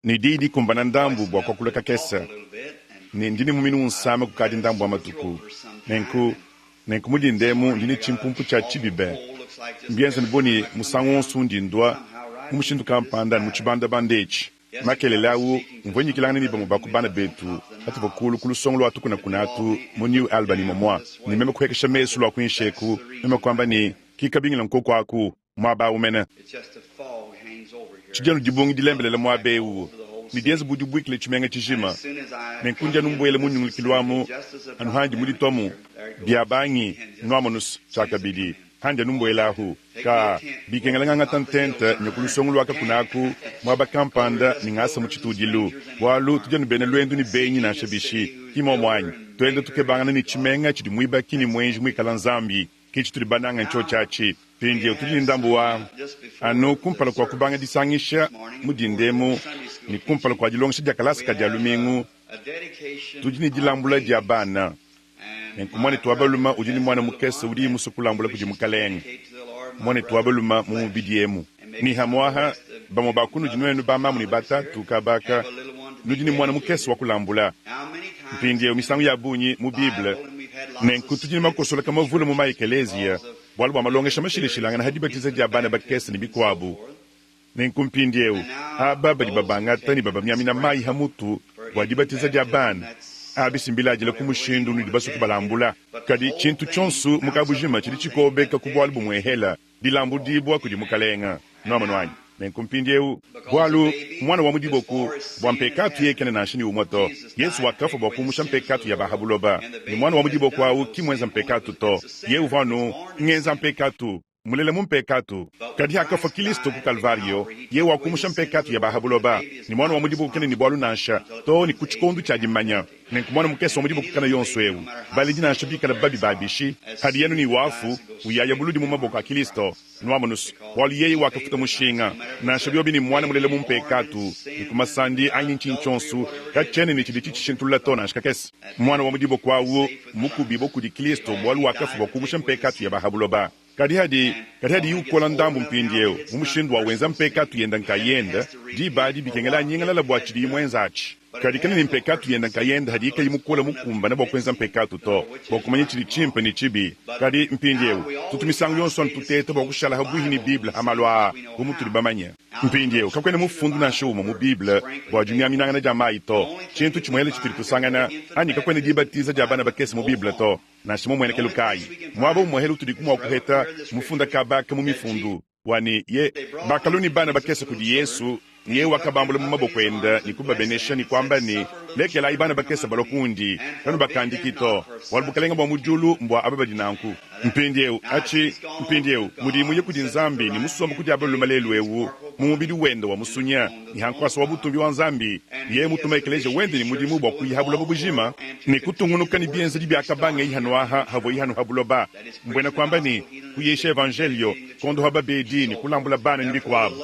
ni didi kumbana ndambu bwa kwa kuleka kesa ni ndini muminu unsame kukadi ndambu wa matuku nenku mudi ndemu ndini chimpumpu cha chibibe mbienza niboni musango sundi ndwa mumushindu kampanda muchibanda bandechi makelele awu mvonyi kilangani niba mubakubana betu ati bakulu songlo atu kunatu mu New Albany momwa ni meme kwekesha mesu lwa kwinsheku meme kwamba ni kikabingila nkoko aku mwaba umene chijanu jibongi dilembele mwa bewu ni dienza budi bwikile chimenga chijima nenkunja numbwele munyungli kilwamu anu hanji mudi tomu biabangi nwamonus chakabidi hanja numbwele ahu ka bikengelanga ngatantente nyokulu songlo waka kunaku mwaba kampanda ni ngasa muchitudilu walu tujanu bene lwendu ni benyi na shabishi kimo mwanyi tuende tukebangana ni chimenga chidi mwiba kini mwenji mwikala nzambi kichi tulibananga ncho chachi pinje utujini ndambu wa anu kumpala kwa kubanga disangisha mudindemu ni kumpala kwa jilongisha jakalasi kadi alumingu tujini jilambula diabana nenkumwane tuwabaluma ujini mwana mukesa udi musukulambula kujimukaleng mwane tuwabaluma mubidiemu ni hamwaha bamo bakunu jinuenu bamamu ni bata tukabaka nujini mwana mukesa wakulambula mpinje umisangu ya bunyi mu Bible nenku tujini makosola kama vula mu maikelezia wala wa malongesha mashilishilanga na hadibatiza diabana bakesa ni bikwabu nenku mpinje ababa di babanga tani baba myamina mai hamutu wadibatiza diabana abisimbila ajila kumushindu ni dibasu kubalambula kadi chintu chonsu mukabujima chili chikobe kakubwalu bumwehela dilambu dibwa kujimukalenga nomanwanyi nenkumpindeu bwalu mwana wa mudiboku bwa mpekatu yekene na nshini umoto Yesu wakafu bwa kumusha mpekatu ya bahabuloba ni mwana wa mudiboku au kimwenza mpekatu to ye uvanu ngenza mpekatu mulele mumpekatu kadi hakafa Kristo ku Kalvario ye wakumusha mpekatu ya bahabuloba ni mwana wa mudiboku kene ni bwalu nansha to ni kuchikondu cha jimanya nenkumwana mukesa wa mudiboku kana yonswewu bali jina nshabika na babi babishi hadi yenu ni wafu uyaya buludi mumaboko a Kristo nwamonus wali yeye wakafuta mushinga na nshabio bini mwana mulele mumpekatu ni kumasandi aini nchinchonsu kachene ni chidi chichintula tona nshakakesi mwana wa mudiboku awu mukubiboku di Kristo bwalu wakafu wakumusha mpekatu ya bahabuloba kadi hadi yukola ndambu mpindieo mumushindu wa wenza mpekatu yenda nkayenda di badi bikengela nyingala la bwachidi mwenzachi kadi kanini mpekatu yenda nkayenda hadi ika yimukola mukumba na bwakwenza mpekatu to bwakumanya chidi chimpe ni chibi kadi mpindieo tutumisangu yonson tutete bwakushala habuhi ni Biblia amalwa umutuli bamanya mpindieo kakwene mufundu na shuma mu Biblia bwajumia minanga na jamai to chintu chimwele chituli tusangana ani kakwene dibatiza jabana bakesi mu Biblia to na shimo mwene kelukai mwabo mwehelu tudikumwa kuheta mufunda kabaka mumifundu wani ye bakaluni bana bakese kudi Yesu ye wakabambula mumabokwenda nikubabenesha ni kwamba ni lekela ibana bakese balokundi kanu bakandikito walbukalenga bwa mujulu mbwa ababadi nanku mpindieu mudimu ye kudi nzambi ni musomba kudi abalu malelu ewu mumubidi wendo wa musunya ni hankwasa wabutumbi wa nzambi ye mutuma ekeleje wende ni mudimu bwa kuyihabula bubujima ni kutungunuka ni bienza dibi akabanga ihanuaha havo ihanu habuloba mbwena kwamba ni kuyesha evangelio kondo hababedi ni kulambula bana ni bikwabu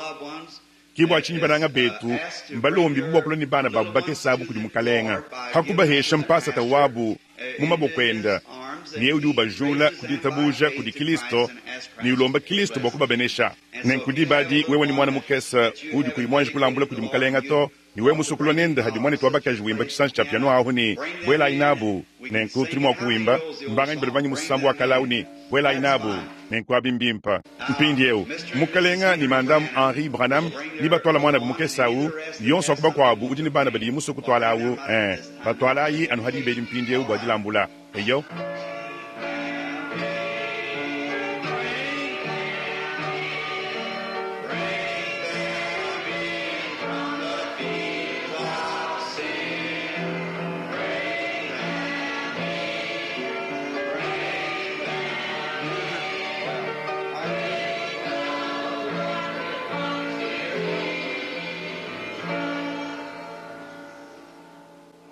kibwa chinyi bananga betu mbalombi bubwa kuloni bana babu bakesabu kudi mukalenga hakuba hesha mpasa tawabu mumabokwenda ni eudi ubajula kudi tabuja kudi Kristo ni ulomba Kristo bokuba benesha nenkudi badi wewe ni mwana mukesa udi kuyimwanje kulambula kudi mukalenga to ni we musukulo nenda hadi mwana twabakaje wimba chisanchi cha piano aho ni bwela inabu nenku tulimwa kuwimba mbanga nibalivanyi musambu wakalauni bwela inabu nenku abimbimpa mpindieu mukalenga ni mandam Henri Branham ni batwala mwana bumukesa u yonso akuba kwa abu udi ni bana badi musuku twala u batwala yi anu hadi bedi mpindieu bwadilambula eyo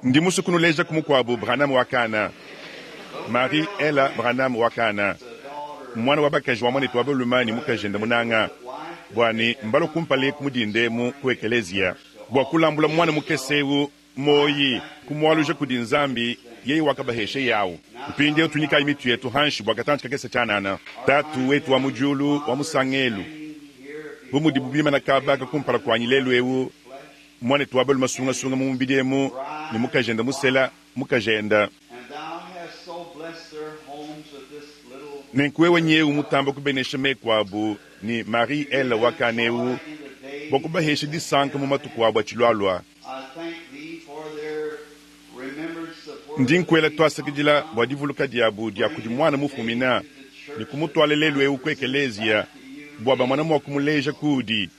ndi musukunu leja kumukwabu Branham wakana Marie Ella Branham wakana mwana wabakaji wamwane twabulumani mukajenda munanga bwani mbalo kumpale kumudindemu kuekelezia bwa kulambula mwana mukesewu moyi kumwaluje kudi nzambi yeye wakabaheshe yawo upinde utunika imitu yetu hanshi bwa katanchi kakese chanana tatu wetu wa mujulu wa musangelu bumudi bubima na kabaka kumpala kwa nyilelu ewu mwana etu abelu masunga mumbidemu ni mukajenda musela mukajenda nenkwewe nyeu mutamba kubenesha mekwabu ni Marie Ella wakaneu bokubahesha disanka mumatukwabo achilwalwa ndinkwela twasakijila bwadivuluka diabu diakudi mwana mufumina ni kumutwalelelwe ukwekelezia bwaba mwana mwakumuleja kudi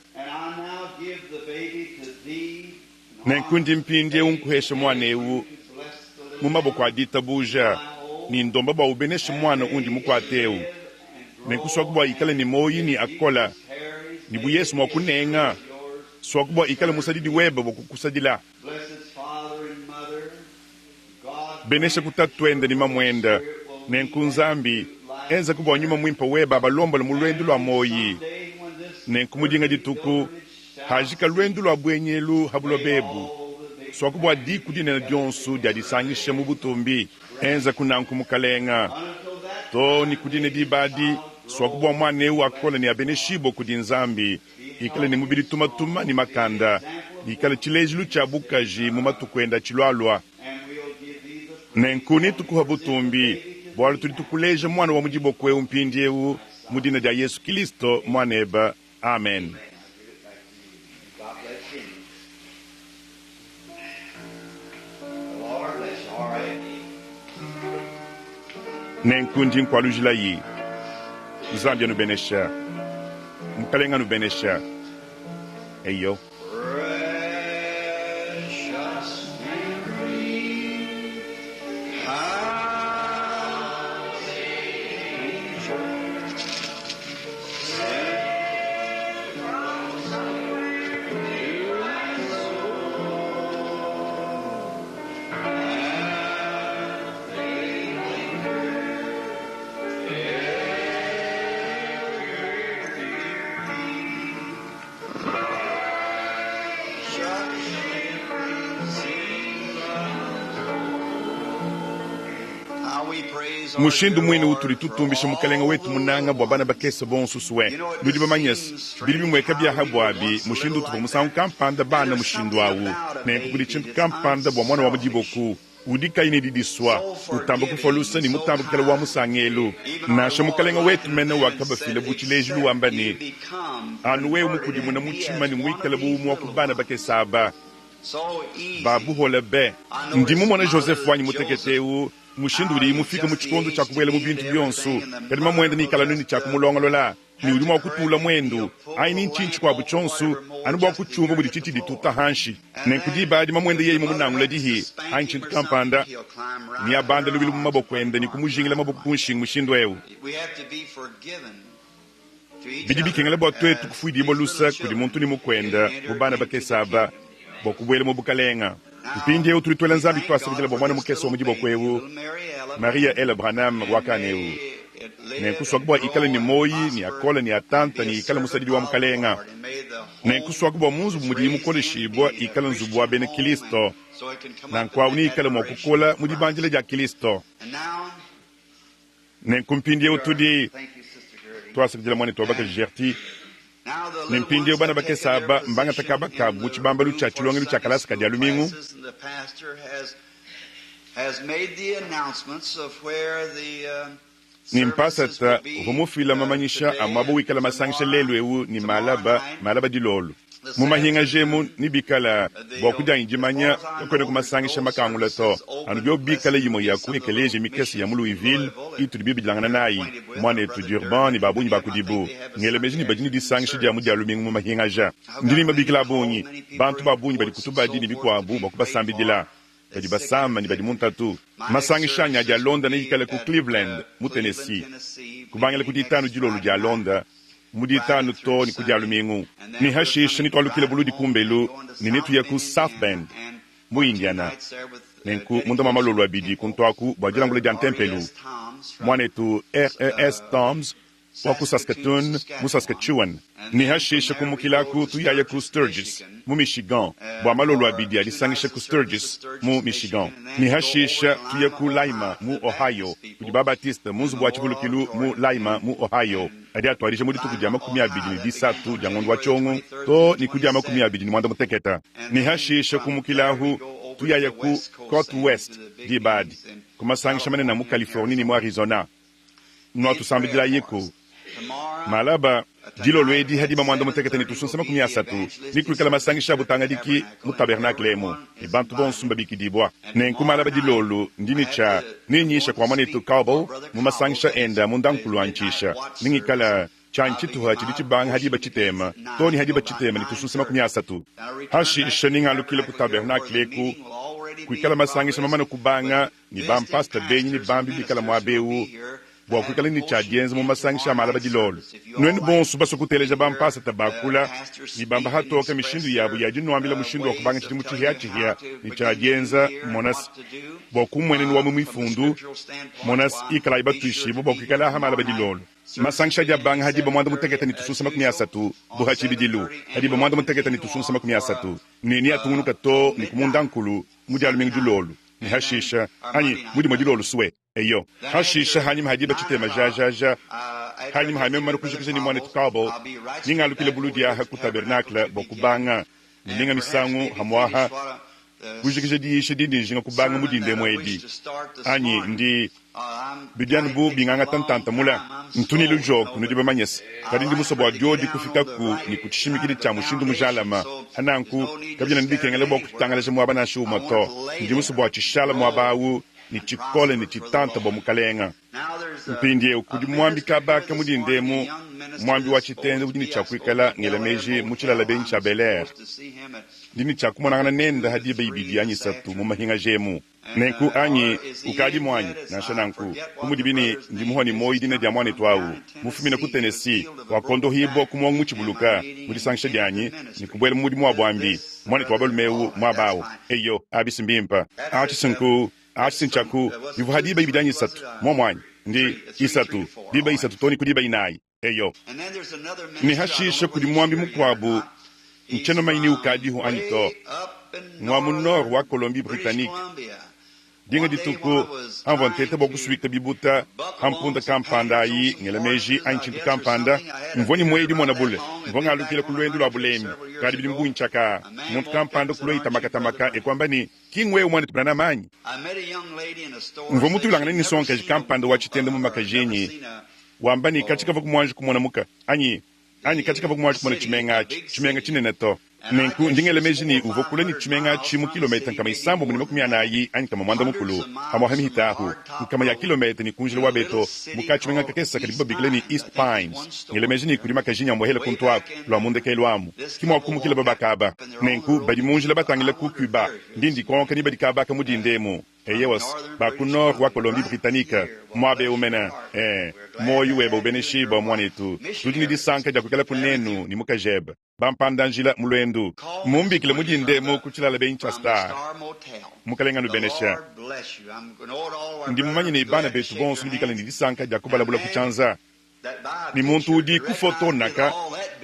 nenkundi mpindie unkuhesha mwana ewu mumaboko adita buja ni ndomba bwa ubenesha mwana undi mukwateu nenkuswakubwa ikale ni moyi ni akola ni bu Yesu mwakunenga swakubwa ikale musadidi weba bokukusadila benesha kutatwenda ni mamwenda nenkunzambi enza kubwa nyuma mwimpa weba abalomba mulwendu lwa moyi nenkumudinga dituku hajika lwendu lwa bwenyelu habulo bebu swakubwa diku dinena dionsu dia disangisha mubutumbi enza kunankumukalenga to ni kudine dibadi swakubwa mwaneu akola ni abeneshibo kudinzambi ikale ni mubili tumatuma ni makanda ikale chilejilu cha bukaji mumatukwenda chilwalwa nenkuni tukuhabutumbi bwala tuli tukuleja mwana wa mujibo kwe umpindieu mudina dia Yesu Kristo mwaneba amen. Nenkundi nkwalujila yi Zambia nubenesha mkalenga nubenesha eyo mushindu mwini utuli tutumbisha mukalenga wetu munanga bwabana bakesa bonsusuwe ludi bamanyes bilibi mweka bya habwabi mushindu tupo musangu kampanda bana mushindu awu nenkukuli chintu kampanda bwa mwana wa mujiboku udika ine didiswa utamba kufolusa ni mutamba kala wa musangelu nasha mukalenga wetu mena wakaba file buchilejilu wambani anuwe umukudi muna muchima ni mwikala buumu wakubana bakesaba babu holebe ndimu mwana Joseph wanyi muteketeu mushindu uri mufika muchikondo cha kubwela mu bintu byonso kadi mamwenda ni kala nini cha kumulongolola ni uri mwa kutula mwendu aini nchinchi kwa buchonso anu bwa kuchumba budi chichi dituta hanshi nenkudi baadi mamwenda yeyi mu munangula dihi aini chintu kampanda ni abanda lubilu mu maboko enda ni kumujingila maboko kunshinga mushindu ewu bidi bikengela bwa twetu kufuidi bolusa kudi muntu ni mukwenda bubana bakesaba bokubwela mu bukalenga mpindi eu tulitwela nzambi twasabijila bwa mwana mukesa omujibo kwewu Maria Ella Branham wakaneu nenkuswakubwa ikala ni moyi ni akola ni atanta ni ikala musadidi wa mukalenga nenkuswakubwa munzu mudi mukoleshibwa ikala nzubu wa bene Kristo nankwawu ni ikala mwakukola mudi banjila ja Kristo nenkumpindi eu tudi twasabijila mwana twabaka Gerti nempindi eu bana bakesaba mbanga takabaka muchibamba lucha chilongelu cha kalasa kadi alumingu nimpasata homofila mamanyisha amabo wikala masangisha lelu ewu ni malaba dilolu mumahinga jemu ni bikala bwakuja injimanya kwene kumasangisha makangula to anu byo bikala yimo yaku ekeleje mikesi ya Louisville itu bibi dilangana nayi mwana etu Durban ni babunyi bakudibu ngele mejini bajini disangisha dia mudi alumingu mumahinga ja ndini mabikala bunyi bantu babunyi bali kutuba dini bikwabu bakubasambi dila badi basama ni badi muntatu masangisha nya ja London ni kala ku Cleveland mu Tennessee kubangela kuditanu jilolu ja London muditanu to ni kuja alumingu ni hashish ni twalukile buludi kumbelu ni netu ya ku South Bend mu Indiana nenku munda mama lolu abidi kuntwaku bwajilangule ja ntempelu mwanetu R.E.S. Toms wa ku Saskatoon mu Saskatchewan ni hashisha kumukila ku tuyaya ku Sturgis mu Michigan bwa malolo abidi alisangisha ku Sturgis mu Michigan ni hashisha tuya ku Lima mu Ohio ku Baptiste mu zubwa chivulukilu mu Lima mu Ohio adi atwarisha mu ditukujama kumi abidi ni disatu jangondo wa chongo to ni kujama kumi abidi ni mwanda muteketa ni hashisha kumukila hu tuyaya ku Coast West di bad kumasangisha manena mu California ni mu Arizona no tusambidila yeko malaba dilo lwedi hadi mamwanda muteketa ni tusunsema kumia satu ni kulikala masangisha butanga diki mu tabernacle mu ibantu bon sumba biki dibwa ne nkumalaba dilolo ndini cha ninyisha kwa manetu cowboy mu masangisha enda mundankulu anchisha ningi kala chanchitu hachi dichibang hadi bachitema toni hadi bachitema ni tusunsema kumia satu hashi shaninga lukile ku tabernacle ku kuikala masangisha mamana kubanga ni bampasta benyi ni bambi bikala mwabeu bwa kuikala ni chadienza mu masangisha malaba dilolo nweni bon suba sokuteleja bampasa tabakula ni bamba hatoka mishindu yabu yaji nwambila mushindu wakubanga chitimu chihia ni chadienza monas bwa kumwene nuwa mumifundu monas ikala iba tuishibu bwa kuikala ha malaba dilolo masangisha jabanga hadi ba mwanda muteketa ni tusunsema kumia satu buhachi bidilu hadi ba mwanda muteketa ni tusunsema kumia satu ni atungunu kato ni kumundankulu mujalu mingi dilolo ni hashisha anyi mudi modilolo suwe eyo hashisha hanyima hadi bachitema jajaja hanyima hanyima mara kujikisha ni mwane tukabo ninga lukile buludia haku tabernacle bokubanga ninga misangu hamwaha kujikisha di shedindi jinga kubanga mudinde mwedi anyi ndi bidian bu binganga tantanta mula ntuni lujok nudiba manyes kadi ndi musobo jodi kufika ku ni kuchishimikiri cha mushindu mujalama hananku kabina ndi kengele boku tangala je mwabana shu moto ndi musobo chishala mwabawu ni chikole ni chitanta bo mukalenga mpindie kudi mwambi kabaka mudindemu mwambi wa chitende udini chakwikala ngelemeji muchilala bencha Belair dini chakumonangana nenda hadi baibidi anyi satu mu mahinga jemu nenku anyi ukadi mwanyi na shananku kumudibini ndi muhoni moyi dine dia mwane twawu mufumina ku Tennessee wakondo hibo kumwangu muchibuluka mudi sangisha dianyi ni kubwele mudi mwabwambi mwane twabalu mewu mwabawo eyo abisimbimpa achisunku achisinchaku bivu hadi baibidi anyi satu mwamwanyi ndi isatu diba isatu toni kudiba inayi eyo ni hashisha kudi mwambi mukwabu ncheno maini ukadi hu anito mwamu nord wa Colombie-Britannique dinga dituku anvantete boku suikta bibuta hampunda kampanda yi ngelemeji anchintu kampanda mvoni mwedi mwana bule mvonga alukile kulwendu la bulemi kadi bilimbu nchaka muntu kampanda kulwe tamaka ekwamba ni kingwe umwane tubrana manyi mvomutu ulangana ni sonka kampanda wa chitende mu makajenyi wambani katika vaku mwanji kumwana muka anyi katika vaku mwanji kumwana chimenga chinene to nenku ndingele mejini uvokule ni chimenga chimu kilomita kama isambo munima kumia yi anyi kama mwanda mukulu hamo hami hitahu kama ya kilomita ni kunjile wabeto muka chimenga kakesa kadiba bigile ni East Pines ngele mejini kulima kajinya mwahele kuntuaku lwa munde kailuamu kimo akumu kila babakaba nenku badi munjile batangile ku Cuba ndindi konka ni badi kabaka mudindemu eyewas baku nord wa Colombie-Britannique mwabe umena moyu weba ubeneshiba mwanetu tudini disanka jakukala kunenu ni mukajeba bampandanjila mulwendu mumbikile mudindemu kuchilala benchastar mukalenganu benesha ndi mumanyi ni bana betu bonsu nibikala ndi disanka jakubalabula kuchanza ni muntu udi kufotonaka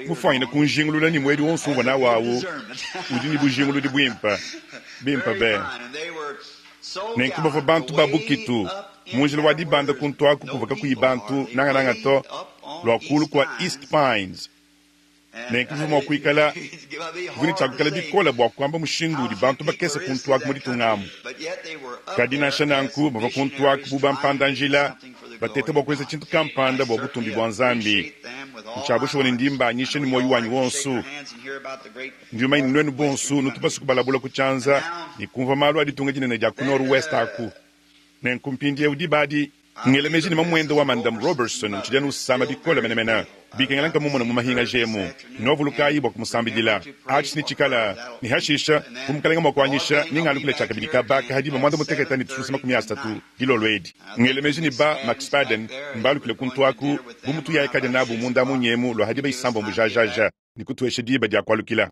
mufanyina kunjingulula ni mwedi wonsu wana wawu udini bujingulu di bwimpa be nenkuba va bantu babukitu munjila wadi banda kuntuaku kuvaka kuibantu nanga to lwakulu kwa East Pines nenkuba mwakuikala vuni chakukala bikola bwa kwamba mushindu di bantu bakesa kuntuaku muditungamu kadina shananku bava kuntuaku buba mpandanjila batete bwakweza chintu kampanda bwa butumbi bwa nzambi mchabusho wani ndimba anyishe ni moyu wanyi wonsu ndiyo maini nwenu bonsu nutupasu kubalabula kuchanza ni kumva malu aditunga jinene jaku Northwest aku nenkumpindie udibadi ngelemeji ni mamwendo wa Madam Robertson mchidenu usama bikola menemena bikengelanka mumona mumahinga jemu novulukayi bwa kumusambidila achis ni chikala ni hashisha kumkalenga mwakwanyisha ningalukule chaka bilika baka hadi mamwanda muteketa ni tususima kumiastatu gilo lwedi ngelemeji ni ba Max Paden mbalukule kuntuaku bumutu ya ekade nabu munda munyemu lo hadi ba isambo mujajaja ni kutueshe diba dia kwalukila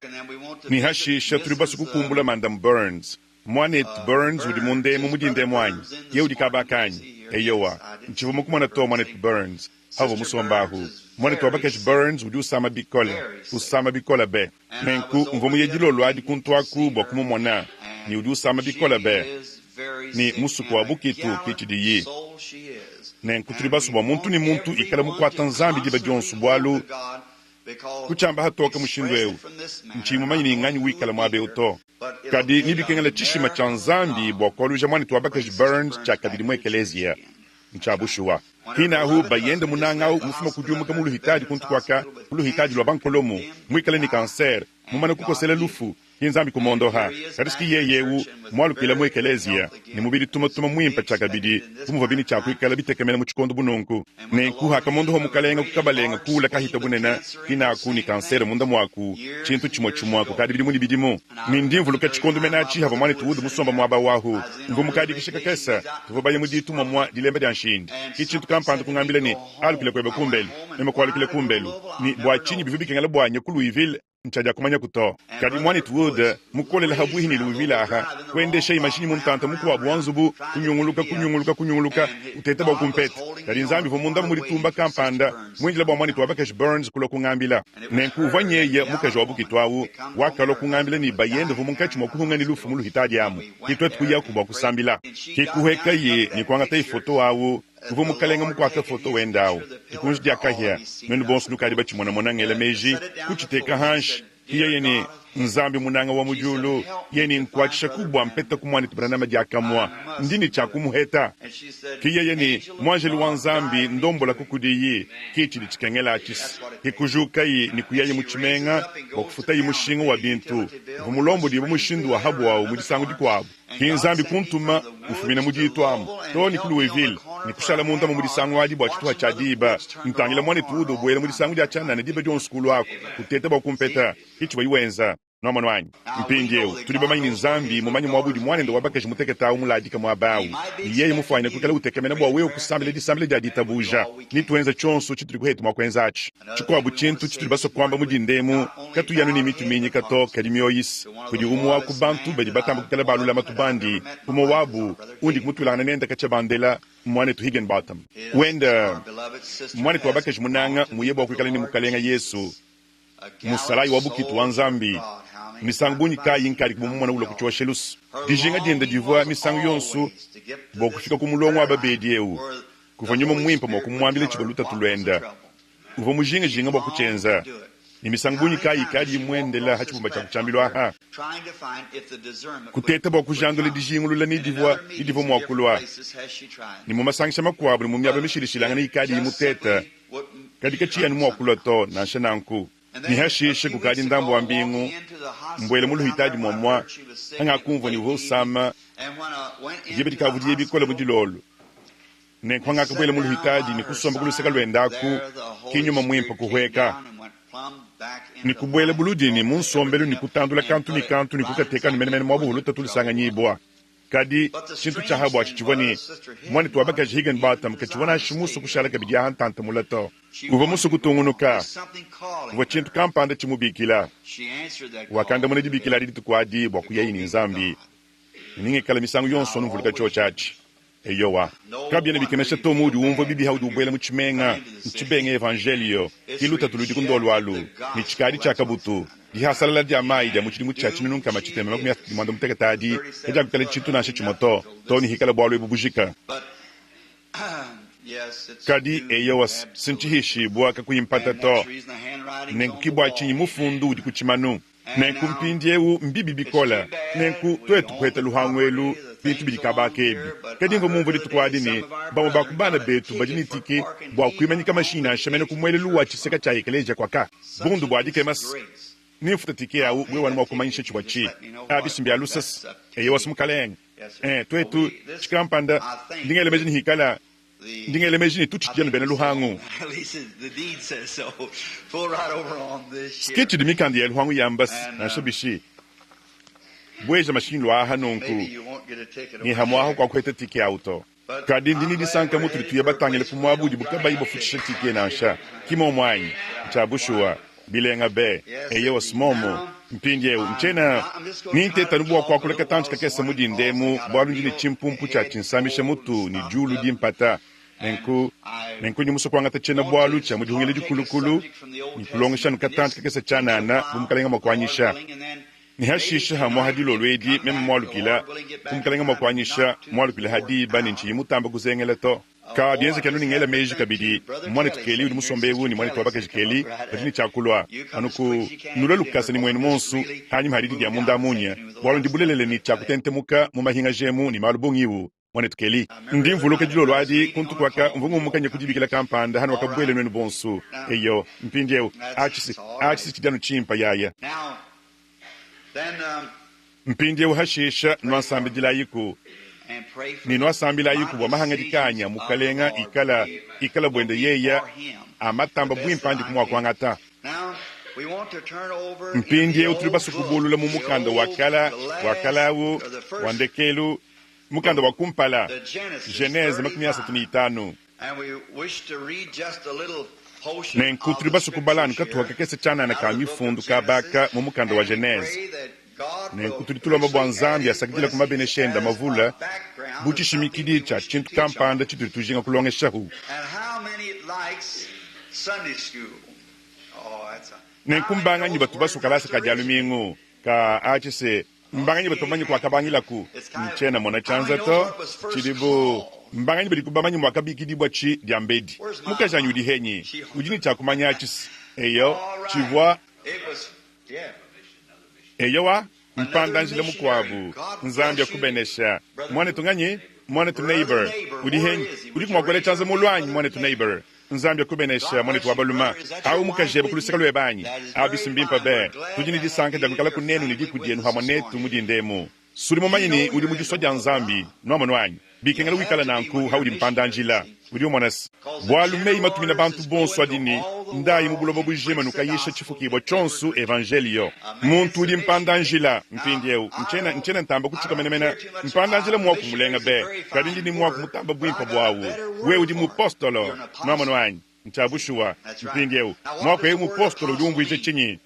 ni hashisha turibasu kukumbula Madam Burns Mwanet Burns udi munde mumudinde mwanyi ye udi kabakanyi eyowa nchivumu kumwana to Mwanet Burns havo musombahu mwani tuwabakesh Burns udi usama bikola be nenku mvomu yejilo lwadi kuntuaku bokumu mwana ni udi usama bikola be ni musuku wa bukitu kichidiyi nenku turibasuba muntu ni muntu ikala mukwata nzambi jiba jonsu bwalu kuchamba hatoka mushindweu nchimu manyi ni ngani wikala mwabe uto kadi nibikengala chishima cha nzambi bwakolu jamani tuwabakesh Burns cha kadiri mwekelezia nchabushuwa hina hu bayende munangau mufuma kujumuka muluhitaji kuntukwaka muluhitaji lwa bankolomu mwikala ni kanser mumana kukosela lufu hinzambi kumondoha kadiski yeyewu mwalu kila mwekelezia ni mubidi tuma mwimpa chakabidi kumuva bini chakwikala bitekemela muchikondo bunonku nenku hakamondoho mukalenga kukabalenga kula kahita bunena hina aku ni kanser munda mwaku chintu chimwaku kadibidi muni bidimu ni ndimvu luka chikondo menachi hava mwani tuudu musomba mwaba wahu mvu mukadi kishika kesa tuvobaye muditu mwa dilembe danshindi kichintu kampanda kungambile ni alu kile kwebe kumbelu nema kwali kile kumbelu ni bwachini bivibikengala bwanye kuluivile nchaja kumanya kuto kadi mwani tuuda mukolela habuhi ni luivile aha kwendesha imashini mumtanta mukuwa buwanzubu kunyunguluka utetaba kumpeta kadi nzambi vumunda muritumba kampanda mwinjila bwa mwani tuwabakesh Burns kulo kungambila nenku vanyeye mukeja wabu kitwawu wakalo kungambila ni bayende vumunkachi mwakuhunga ni lufu mulu hitaji amu kitwetu kuya kubwa kusambila kikuheka ye ni kuangata ifoto wawu kuvo mukalenga mukwata foto wendawu kikunji diakahia nwendu bonsu lukadi bachi mwana ngele meji kuchiteka hanshi hiya yeni nzambi munanga wa mujulu yeni nkwachisha kubwa mpeta kumwani tibranama diakamwa ndini chakumuheta kiya yeni mwanjelu wa nzambi ndombola kukudiyi kichidi chikengela achis kikujuka yi ni kuyayi muchimenga wakufuta yi mushingu wa bintu vumulombo di vumushindu wa habu wao mudisangu dikwabu kinzambi kuntuma ufumina mujitu amu to ni kuluwevile ni kushala munda mu mudisangu wadi bwa chituwa chadiba ntangila mwani tuudo bwele mudisangu di achana na diba jon skulu wako kutete bwa kumpeta kichi wa iwenza nomano wanyi mpinjeu tuliba manyi nzambi mumanyi mwabudi mwane ndo wabakeshi muteketa umuladika mwabawu yeye mufanya kukala utekemena bwa wewe kusambile disambile jadi tabuja ni tuenza chonso chituli kuheti mwakwenzachi chikwabu chintu chituli baso kwamba mujindemu katu yanu ni mitu minyi katoka limioyis kudi umu waku bantu bedi batamba kukala balula matubandi umo wabu undi kumutulana nenda kachabandela mwane tu Higginbotham wenda mwane tu wabakeshi munanga muyeba wakukala ni mukalenga Yesu musalai wabukitu wanzambi misangu nyika yinkari kumumwana ula kuchwa shelus dijinga dienda divua misangu yonsu bokufika kumulongo ababedieu kuvanyuma mwimpa mwakumwambile chibaluta tulwenda uvo mujinga jinga bokuchenza ni misangu nyika yikadi mwendela hachibumba cha kuchambilwa aha kuteta bokujandole dijinga lula ni divua idivo mwakulwa ni mumasangisha makwabu ni mumyaba mishilishilanga ni yikadi imuteta kadika chia ni mwakulwa to na shananku ni hashishe kukadi ndambo wa mbingu mbwele mulu hitaji mwamwa hanga kumvo ni usama jibe dikavudiye bikola mujilolu ne kwanga kabwele mulu hitaji ni kusomba kuluseka lwendaku kinyuma mwimpa kuhweka ni kubwele buludi ni munsombelu ni kutandula kantu ni kukateka ni menemene mwabuhulu tatulisanga nyibwa kadi chintu cha habu achichivani mwani tuwabaka Higginbotham kachiwana ashimusu kushala kabidia hantanta mulato uva musu kutungunuka uva chintu kampanda chimubikila wakanda mwana jibikila didi tukwadi wakuyayi ni nzambi ninge kala misangu yonso nuvulika chochachi eyowa kabia na bikemesha tomudi umva bibi haudu ubwele muchimenga mchibenge evangelio kiluta tuludi kundolwalu ni chikadi chakabutu dihasalala dia mai dia muchidi muchachi nunka machiteme makumya mwanda muteka tadi eja kukale chitu na shechimoto toni hikala bwalu ebubujika kadi eyowas sinchihishi bwaka kuyimpata to nenku kibwa chinyi mufundu di kuchimanu nenku mpindiewu mbibi bikola nenku twetu kweta luhangwelu bintu bilikabake kadi ngo mumvu litukwadi ni bamu bakubana betu bajini tiki bwa kuimanyika mashina shamene kumwele luwa chiseka cha ikeleja kwaka bundu bwadike mas nifuta tiki ya uwe wanu wakumanyisha chwachi abisimbi alusas eyowas mukaleng twetu chikampanda ndingele mejini hikala ndingele mejini tuchijana bena luhangu sketch de mikandi el hangu yambas na shabishi bweja mashini lwa hanonku ni hamwaho kwa kweta tiki auto kadi ndini disanka mutu tuya batangele kumwabudi bukaba ibo fuchisha tiki na sha kimo mwanyi chabushua bilenga be eyowas momo mpinje mchena ninte tanubwa kwa kuleka tanchika kesa mudi ndemu bwalu njini chimpumpu cha chinsamisha mutu ni julu dimpata nenku nyimuso kwanga tachena bwalu cha mudihungile jukulukulu nikulongesha nukatanta kekesa chanana bumkalenga makwanyisha nihashisha hamo hadilo lwedi meme mwalukila bumkalenga makwanyisha mwalukila hadi bani nchi mutamba kuzengeleto ka bienze kenu ningela meji kabidi mwane tukeli udi musombewu ni mwane tuwabaka jikeli badini chakulwa anuku nula lukasa ni mwenu monsu hanyi mharidi dia munda munya walo ndibulelele ni chakutente muka mumahinga jemu ni malubungiwu mwane tukeli ndi mvuluka jilo lwadi kuntu kwaka mvungu muka nye kujibikila kampanda hanu wakabwele nwenu bonsu eyo mpindyewu achisi chidanu chimpa yaya mpindyewu hashisha nwansambi jila yiku nino asambila yiku wa mahangadi mukalenga ikala bwende yeya amatamba bwimpandi kumwa kwangata mpindi uturiba sukubulula mu mukanda wakalawu wandekelu mukanda wakumpala Genese 35 nenku turiba sukubalanu katuhaka kese chana na kamifundu kabaka mu mukanda wa Genese nekutulitula mabwanzambi asakidila kumabeneshenda mavula buchishimikidi cha chintu kampanda chitulitujinga kulongeshahu nenkumbanga nyiba tubasukalasa kajalumingu ka achise mbanga nyiba tumanyi kwa kabangila ku mchena mona chanza to chilibu mbanga nyiba dikubamanyi mwakabikidibwa chi diambedi mukajanyu dihenyi ujini cha kumanya achise eyo chivwa eyowa mpandanjile mukwabu nzambia kubenesha mwane tunganyi mwane tu neighbor udihenyi udikumwagwele chanza mulwanyi mwane tu neighbor nzambia kubenesha mwane tuwabaluma au mukajebe kulusika lwebanyi abisimbimpa be tujini disanke dagukala kunenu nidikudienu hamonetu mudindemu suri mumanyini udi mudisojja nzambi nomanwanyi bikengela wikala nanku haudi mpandanjila udi umonas bwalumei matumina bantu bonso adini ndayi mubulobo bujema nukayisha chifukibwa chonsu evangelio muntu udi mpandanjila mpindyeu nchena ntamba kuchuka menemena mpandanjila mwaku mulenga be kadindi ni mwaku mutamba bwimpa bwawu we udi mupostolo nomanwanyi nchabushuwa mpindyeu mwaku mupostolo udi umvije chinyi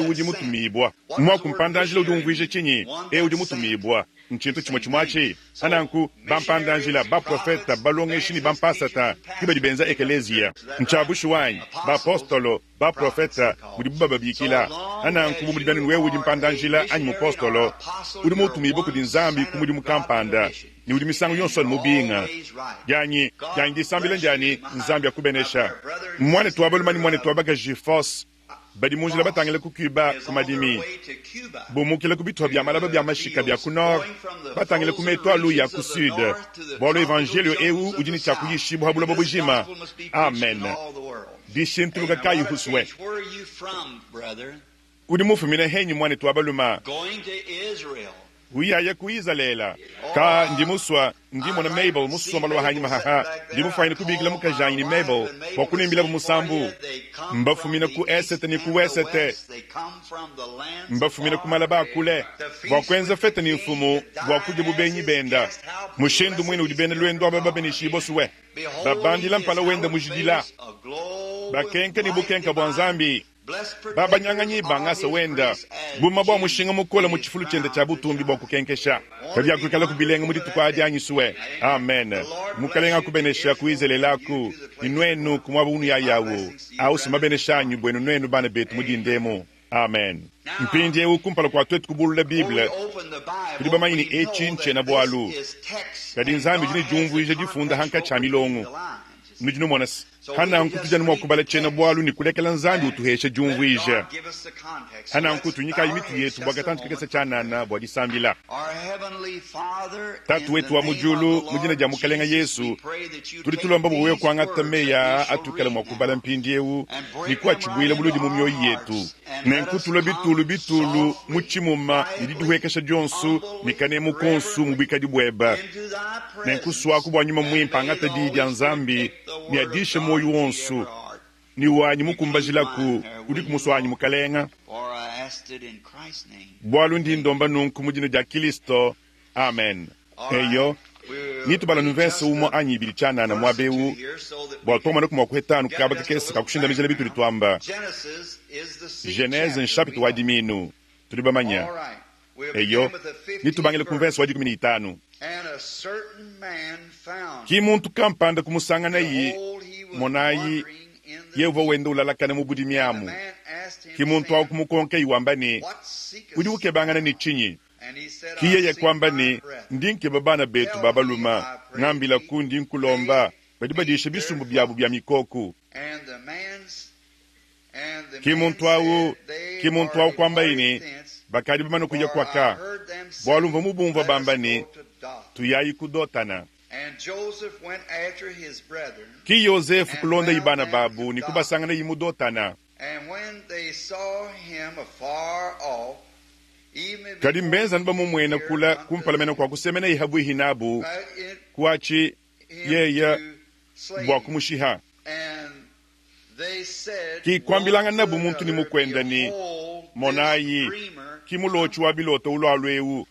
udi mutumibwa mwaku mpandanjila udi umvije chinyi udi mutumibwa nchintu chimwachi ananku bampandanjila baprofeta balongeshini bampasata kiba dibenza ekelezia nchabushuwanyi bapostolo baprofeta mudibuba babikila ananku mudibani wewe udi mpandanjila anyi mupostolo udi mutumibwa kudi nzambi kumudi mukampanda ni udi misangu yonso mubinga yanyi disambila njani nzambi ya kubenesha mwane tuwabalumani mwane tuwabaga jifos badi munjila batangele ku Cuba kumadimi bomukile kubitwa bya malaba bya mashika bya ku nord batangele ku metwalu ya ku sud bolo evangelio eu ujini cha kuyishibu habula bobujima amen dishintu kayi huswe udi mufumine henyi mwane twabaluma uyaya kuizalela ka ndimuswa ndimona Mabel musoma lo hanyi mahaha ndimufaini kubigila mukajanyi ni Mabel wakunimbila musambu mbafumina ku esete ni ku wesete mbafumina ku malaba kule wakwenza fete ni mfumu wakuje bubenyi benda mushindu mwini udibene lwendo ababa ni shibosuwe babandila mpala wenda mujidila bakenka ni bukenka bwanzambi baba nyanganyi bangasa wenda buma bwa mushinga mukola mu chifulu chende cha butumbi bwa kukenkesha kabya kukala kubilenga muri tukwaje anyiswe amen mukalenga kubenesha kuizelelaku inwenu kumwabunu ya yawo au simabenesha nyu bwenu nwenu bana betu mudindemo amen mpindi ukumpala kwa twetu kubulula Biblia kudiba mayini echinche na bwalu kadi nzambi jini jumvu ije difunda hanka cha milongo nujino monas hana nkutujana mwakubala chena bwalu ni kulekela nzambi utuheshe jumvuija hana nkutunyika imitu yetu bwagatantu kikesa chanana bwadisambila tatu wetu wa mujulu mujina jamukalenga Yesu tulitulomba buwe kwanga tameya atukala mwakubala mpindiewu ni kwa chibwile buludi mumyo yetu nenkutula bitulu muchimuma nididuhekesha jonsu nikane mukonsu mubikadi bweba nenkuswa kubwa nyuma mwimpa ngata didi nzambi ni adisha moyo wonsu ni wanyi mukumbajilaku udi kumuswanyi mukalenga bwalu ndi ndomba nunku mujina ja Kristo amen eyo nitubala nuvense umo anyi bilichana na mwabewu bwatoma no kumwakuhetanu kaba kekesa kakushinda mijele bitu litwamba Genese chapitre wa 10 tulibamanya eyo nitubangile converse wa 15 ki muntu kampanda kumusangana yi monayi yevo wenda ulalakana mubudimiamu ki muntu au kumukonke iwambani udi ukebangana ni chinyi kiyeye kwamba ni ndinke babana betu babaluma ngambila kundi nkulomba badibadisha bisumbu byabu bya mikoku ki muntu au kwamba ini bakadi bamano kuja kwaka bwalumva mubumva bambani tuyayi kudotana ki Yosefu kulonda ibana babu ni kubasangana yimudotana kadi mbenza nba mumwena kula kumpalamena kwa kusemena ihabu hinabu kuachi yeya bwa kumushiha ki kwambilanga nabu muntu ni mukwenda ni monayi ki mulochu wa biloto ulo alwewu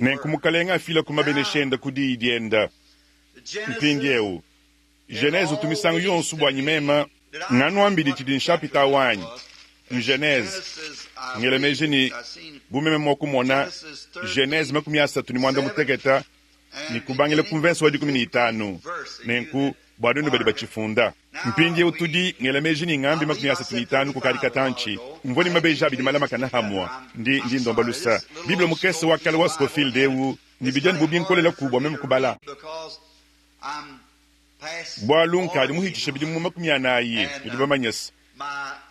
nenkumukalenga fila kumabeneshenda kudi idienda mpingewu Genèse tumisangu yonsu bwanyi mema nganu ambidi chidi nshapita wanyi Genèse ngelemeje ni bumeme moku mona Genèse makumi asatu ni mwanda muteketa ni kubangile kumvenso wadi 15 nenku bwadonu badi bachifunda mpinge utudi ngelemeje ni ngambi makumi asatu ni 5 kukarika tanchi mvoni mabeja bidi malama kana hamwa ndi ndombalusa Biblia mukese wakale wa Scofield ewu ni bijani bubin kolela kubwa meme kubala bwalunka di muhitisha bidi makumi anayi bidi bamanyes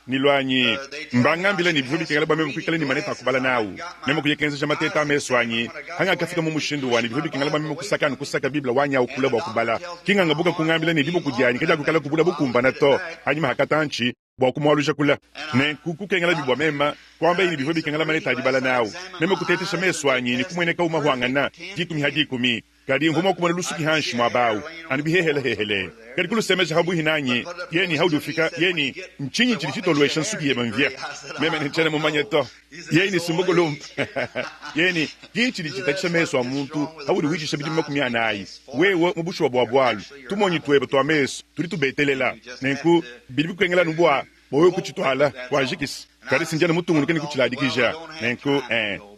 nilwanyi mbangambila ni bivubi kengala bameme kwikale ni maneta kubala nawu meme kuyekenza chamateta meswanyi hanga kafika mu mushindu wani bivubi kengala bameme kusaka Biblia wanya ukula bwa kubala kinga ngabuka kungambila ni bibu kujani kaja kukala kubula bukumba na to hanyuma hakatanchi bwa kumwalusha kula ne kukengala bibwa mema kwamba ini bivubi kengala maneta dibala nawu meme kutetesha meswanyi ni kumweneka uma hwangana jikumi hadi 10 kadi ngoma kumana lusuki hanshi mwabawu ani bihehele kadi kulusemesha habu hinanyi yeni haudu fika yeni mchinyi chilichito lwesha nsuki yemanvya meme nchane mumanyeto yeni sumbogolum yeni gichili chitatisha meso wa muntu haudu wishisha bidi makumi anayi wewe mubushu wa bwabwalu tumonyi tuwebe tuwa meso tulitu betelela nenku bidibi kwengela nubwa bowe kuchituhala wajikisi kadi sinjana mutu ngulukeni kuchiladikisha nenku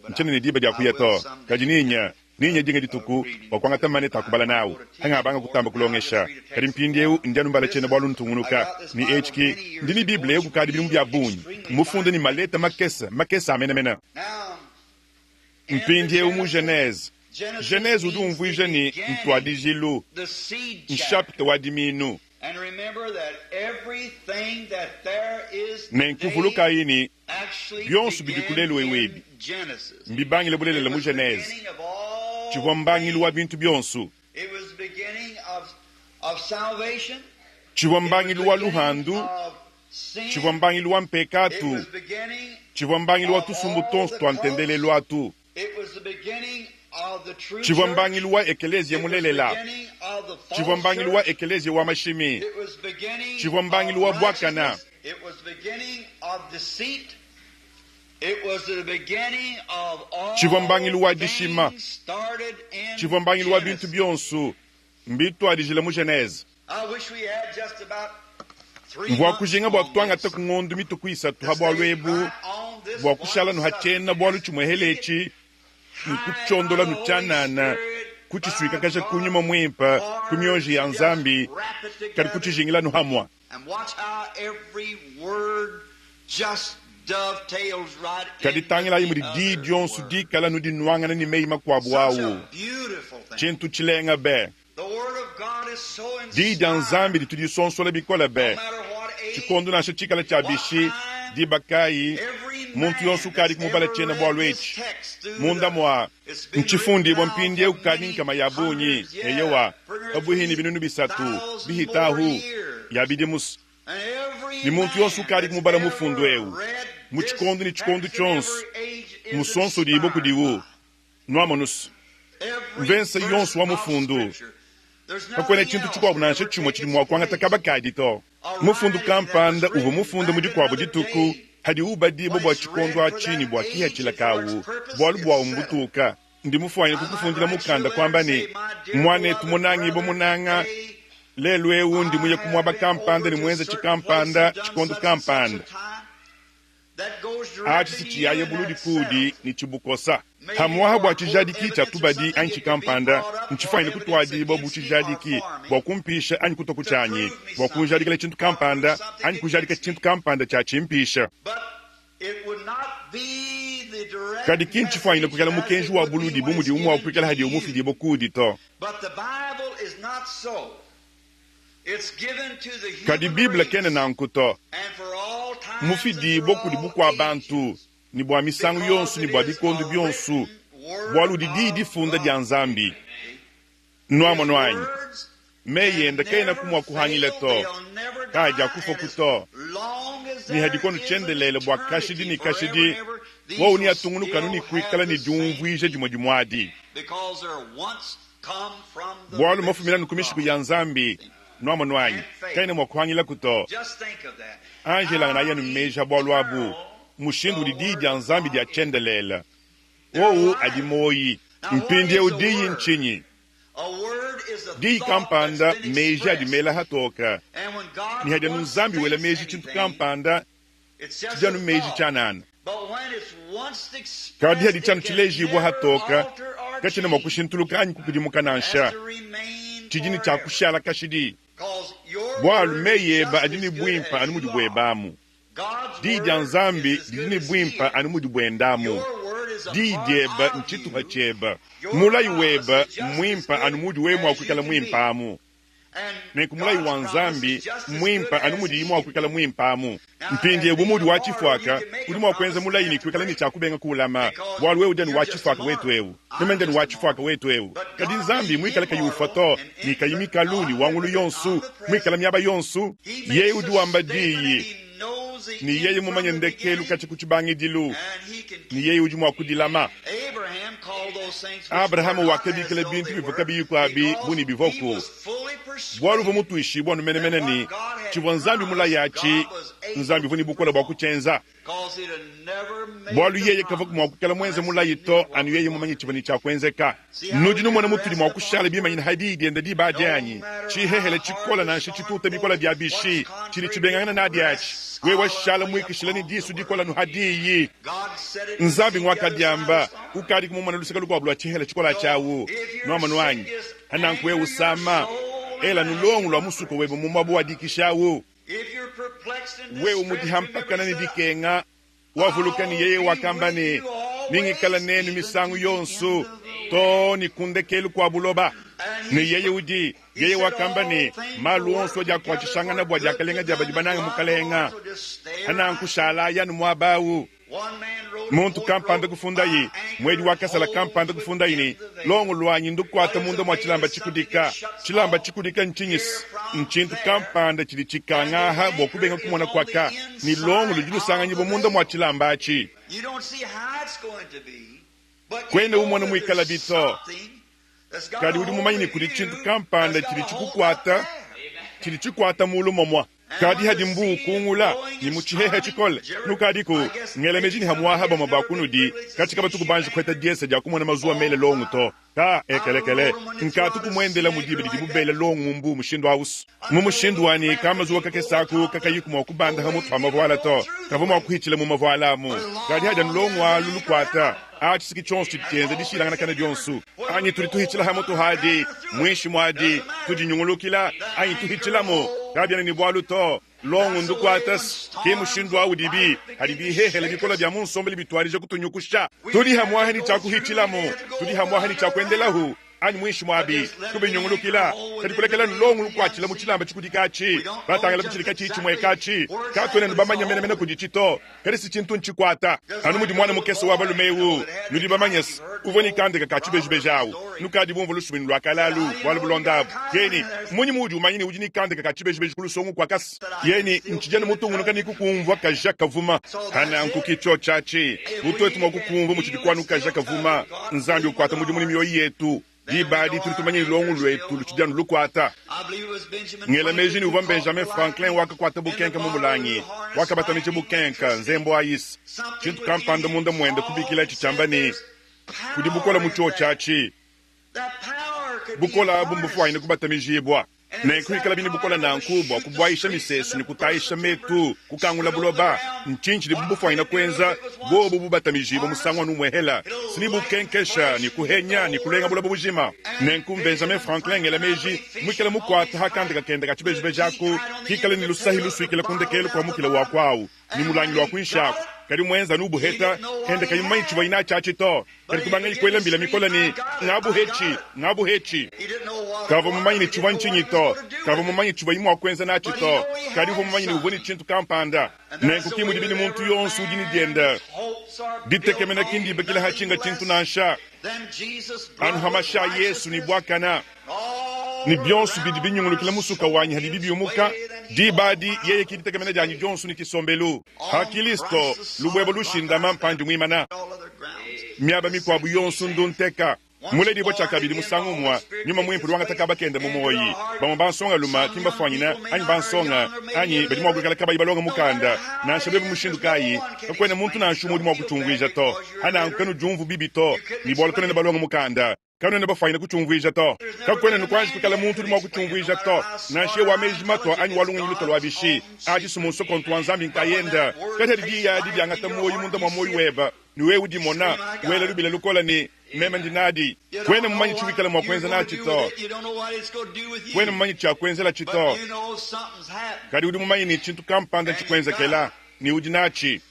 nchane nidiba dia kuyeto kadi ninya jinga dituku wakwanga tamane takubala nawu hanga banga kutamba kulongesha kadi mpindeu ndianu mbala chena bwalu ntungunuka ni HK ndini Biblia yoku kadi bimu bya bunyi mufunde ni maleta makesa amena mpindeu mu Genèse udu mvuije ni ntwadijilu nshapite wadiminu nenkuvuluka ini byonsu bidikulelu wewebi mbibangile bulelela mu Genèse chiwambangilu wa bintu byonsu chiwambangilu wa luhandu chiwambangilu wa mpekatu chiwambangilu wa tusumbu tonsu twantendele lwatu chiwambangilu wa ekelezia mulelela chiwambangilu wa ekelezia wa mashimi chiwambangilu wa bwakana chivambangilu wa dishima chivambangilu wa bintu byonsu mbitu adijila mu Genèse mbwa kujinga bwa kutwanga ta kungondu mitu kuisa tuhabwa lwebu bwa kushala nuhachena bwa luchumwehelechi nkuchondola nuchanana kuchiswika kasha kunyuma mwimpa kumyoji ya nzambi kari kuchijingila nuhamwa kadi tangila imudi di jonsu di kala nudi nwangana ni meima kwa bwawu chintu chilenga be di danzambi di tudi sonsola bikola be chikondo na chikala chabishi di bakai muntu yonsu kadi kumubala chena bwalwechi munda mwa nchifundi bwampindi ukadi nkama yabunyi eyewa abuhini binunu bisatu bihitahu yabidimus ni muntu yonsu kadi kumubala mufundu ewu muchikondo ni chikondo chonsu musonso di iboku diwu nwamonus mvensa yonsu wa mufundu kakwene chintu chikwabu nanshe chumwa chili mwakwanga takabakadi to mufundu kampanda uvo mufundu mudikwabu dituku hadi ubadi bwa chikondo achini bwa kiha chilakawu bwalu bwa umbutuka ndi mufanya kukufundira mukanda kwamba ni mwane tumonangi bo munanga lelwe undi muye kumwaba kampanda ni mwenza chikampanda chikondo kampanda achi sichiyaye buludi kudi ni chibukosa hamwaha bwa chijadiki cha tubadi anchi kampanda nchifaine kutwadi bobu chijadiki bwa kumpisha anyi kutokuchanyi bwa kunjadikale chintu kampanda anyi kujadika chintu kampanda cha chimpisha kadi kinchifaine kukala mukenji wa buludi bumudi umwa kukala hadi umufidi bokudi to kadi bibla kene nankuto mufidi bokudi bukwa abantu ni bwa misangu yonsu ni bwa dikondu byonsu bwa ludi di funda dia nzambi noamo noanyi meyenda kaina kumwa kuhanyile to kaja kufo kuto ni hadikondo chendelele bwa kashidi ni kashidi wao ni atungunu kanuni kuikala ni jumvuije jumwadi bwa lu mafumila nukumishiku ya nzambi noamo noanyi kaina mwa kuhanyile kuto Angela na yenu meja bwa luabu mushindu di dia nzambi dia chendelela wou adimoyi mpindi udiyi nchinyi di kampanda meja di mela hatoka ni hadenu nzambi wela meji chintu kampanda chijanu meji chanana kadi hadi chanu chileji bwa hatoka kachina makushintuluka anyi kukudimukanansha chijini chakushala kashidi bwalu meyeba adini bwimpa animudi bwebamu didya nzambi didini bwimpa animudi bwendamu didyeba nchituha cheba mulayi weba mwimpa animudi wemu akukala mwimpamu neku mulayi wa nzambi mwimpa animudi imu akukala mwimpamu mpindi ebumudi wachifwaka udimu wakwenza mulayi ni kwikala ni chakubenga kulama bwalu wewu deni wachifwaka wetu ewu nemendeni wachifwaka wetu ewu kadi nzambi mwikala kayufato ni kayimika luli wangulu yonsu mwikala myaba yonsu ye udi wambadiyi ni yeye mumanye ndekelu kachi kuchibangi dilu ni yeye ujimu wakudilama Abrahamu wakebikele bintu bivokabi yukwabi buni bivoko bwalu vomutu ishi bwanu mene ni chivwa nzambi mula yachi nzambi vuni bukola bwakuchenza bwalu yeye kavoku mwakukala mwenze mula yito anu yeye mumanye chivani chakwenzeka nujinu mwana mutuli mwakushala bima ina hadidi enda di bajanyi chihehele chikola na nshituta bikola diabishi chili chibengana na diachi wewa shala mwikishilani disu dikola nuhadiyi nzambi mwakadyamba ukadi kumumwana lusika lukwabulwa chihele chikola chawu noama nwanyi hananku wewu sama ela nulongu lwa musuko webu mumabu wadikishawu wewu mudihampakana ni dikenga wavulukani yeye wakambani ningikala nenu misangu yonsu to ni kundekelu kwa buloba ni yeye uji yeye wakambani malu onso ja kwa chishangana bwa jakalenga jabadibananga mukalenga hananku shala yanu mwabawu muntu kampanda kufunda yi mwedi wakasala kampanda kufunda yini longu lwanyi ndukwata munda mwa chilamba chikudika nchinyisi nchintu kampanda chili chikangaha bokubenga kumwana kwaka ni longu lujilu sanga nyibo munda mwa chilambachi kwene umwana mwikala bito kadi udi mumanyini kudi chintu kampanda chili chikwata mulu momwa kadi hadi mbu kungula ni muchihehe chikole nukadiko ngelemejini hamwahaba mabakunu di katika batuku banji kweta diesa jakumwana mazuwa mele longu to ka ekelekele nkatuku mwendela mudibe di mubele longu mbu mushindu house mumushindu wani kama zuwa kake saku kakayiku mwakubanda hamutu hamavwala to kavuma wakuhichile mumavwala mu kadi hadi nlongu wa lulukwata achi siki chonsu chitenze di shilangana kana dionsu anyi tuli tuhichila hamutu hadi mwishi mwadi tudi nyungulukila anyi tuhichila mo kabyana ni bwalu to longu ndukwatas kimu shindu wa udibi hadibi hehele bikola bya munsombele bitwarije kutunyukusha tuli hamwahe ni chakuhichilamo tuli hamwahe ni chakwendelahu anyi mwishi mwabi kube nyungulukila kadi kulekela longu lukwachila muchilamba chikudikachi batangala kuchilika chichi mwekachi katwene nubamanya mene kujichito kadi si chintu nchikwata anu mudi mwana mukeso wabalumewu nudi bamanyes uvoni kandika kachibejibejawu nukadi bumvu lusumini lwakalalu walu bulondabu yeni munyi mudi umanyini ujini kandika kachibejibeji kulusongu kwa kasi yeni nchijani mutungu nukani kukumvwa kajaka vuma hana nkukicho chachi utoetu mwakukumvu muchidikwa nukajaka vuma nzambi ukwata mudi muni miyo yetu dibadi tulitumanyini longu lwetu luchijani lukwata ngela mejini uva Benjamin Franklin wakakwata bukenka mumulangi wakabatamiche bukenka nzembo ayisi chintu kampanda munda mwenda kubikila chichambani kudi bukola mucho chachi bukola bumbufu waine kubatamijibwa nenkuikala bini bukola nankubwa kubwaisha misesu ni kutaisha metu kukangula buloba nchinchi ni bubufwaina kwenza bobu bubatamijibo musangwa numwehela sini bukenkesha ni kuhenya ni kulenga buloba bujima nenku Benjamin Franklin ngela meji mwikala mukwata hakandika kenda kachibejibe jako kikala ni lusahilu suikala kundekele kwa mukila wakwau ni mulangi wa kuinshaku kari mwenza nubu heta kende kayi maichi wa ina chachi to kari kubanga ikwele mbila mikola ni ngabu hechi kava mumanyi ni chuwa nchinyi to kava mumanyi chuwa imu wa kwenza na chito kari hu mumanyi ni uvoni chintu kampanda nenku kimu dibini muntu yonsu ujini dienda diteke mena kindi bekila hachinga chintu nansha anu hamasha Yesu ni bwakana ni byonsu bidi nyungulu kila musuka wanyi hadi bibi umuka di badi yeye kiditeke mena janyi jonsu ni kisombelu hakilisto lubwebo lushinda mampanju mwimana miaba mikwabu yonsu ndunteka mule dibo chakabidi musangumwa nyuma mwimpu wanga takaba kende mumoyi bamo bansonga luma kimba fanyina anyi bansonga anyi bedi mwa kala kaba ibalonga mukanda na shabebu mushindu kayi kwene muntu na nshumu di mwa kuchungwija to hana nkanu jumvu bibi to ni bol kwene balonga mukanda kanu ne bafanyina kuchungwija to kakwene nukwanji kukala muntu di mwa kuchungwija to na she wa mejima to anyi walunga nyuluto lwabishi aji sumunso kontu wanzambi nkayenda kate di ya di yanga tamoyi munda mwa moyi weba niwe udi mona wele lubile lukola ni mema ndinadi kwene mumanyi chuwikala mwa kwenza na chito kwene mumanyi cha kwenza la chito kadi udi mumanyi ni chintu kampanda chikwenza kela ni udi nachi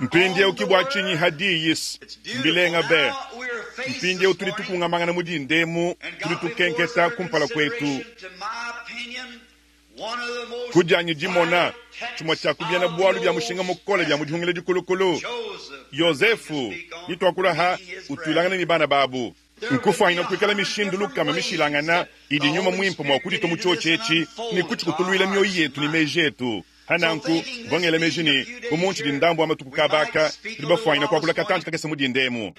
mpindi ya ukibwa chinyi hadiyis mbilenga be mpindi ya utulitukunga mangana mudi ndemu tulitukenketa kumpala kwetu kujanyi jimona chumwa cha kubyana bwalu bya mushinga mukole bya mujungile jikulukulu Yosefu nitwakula ha utulangana ni bana babu nkufa ina kwikala mishindu lukama mishilangana idi nyuma mwimpo mwa kudito muchochechi ni kuchikutulwila myoyi yetu ni mejetu hananku vongele mejini umunchi di ndambu ama tukukabaka tulibafa ina kwa kula katanchi kakese mudi ndemu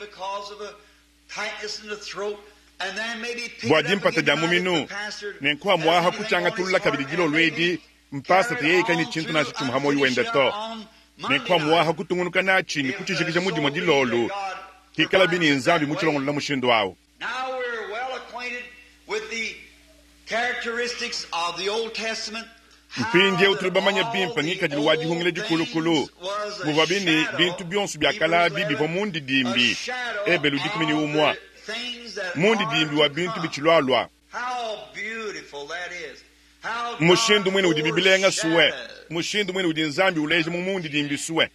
bwajimpata jamu minu nenkuwa mwaha kuchanga tulula kabidi gilo lwedi mpasa teyeka ni chintu na chichum hamoyi wende to nekwa mwaha kutungunuka nachi ni kuchishikisha mudi mwa dilolu kikala bini nzambi muchilongo la mushindu wao. Now we're well acquainted with the characteristics of the Old Testament. Mpinje utulibamanya bimpa ngika jiluwaji hungile jikulukulu muvabini bintu byonsu byakala bibi po mundi dimbi ebe ludikimini umwa mundi dimbi wa bintu bichilwalwa mushindu mwene udi bibilenga suwe mushindu mwene udi nzambi uleje mumundi dimbi suwe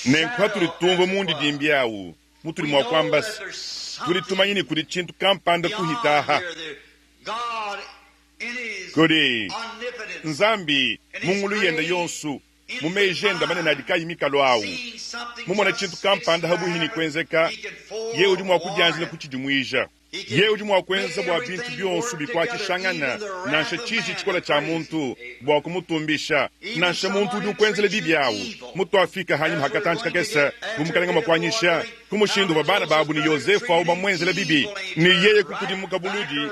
nenkwa tulitumva mundi dimbi yawu mutuli mwa kwambasi tulitumanyini kuli chintu kampanda kuhitaha kodi nzambi mungulu yenda yonsu mumejenda manena adikayi mikalo awu mumona chintu kampanda habuhini kwenzeka ye udi mwa kujanjile kuchidimwija ye udi mwa kwenza bwa bintu byonsu bikwachishangana nansha chichi chikola cha muntu bwa kumutumbisha nansha muntu udi ukwenzele bibi yawu mutu afika hanyima hakatanchi kakesa bumukalenga makwanyisha kumushindu babana babu ni Yosefu au bamwenzele bibi ni yeye kukudimuka buludi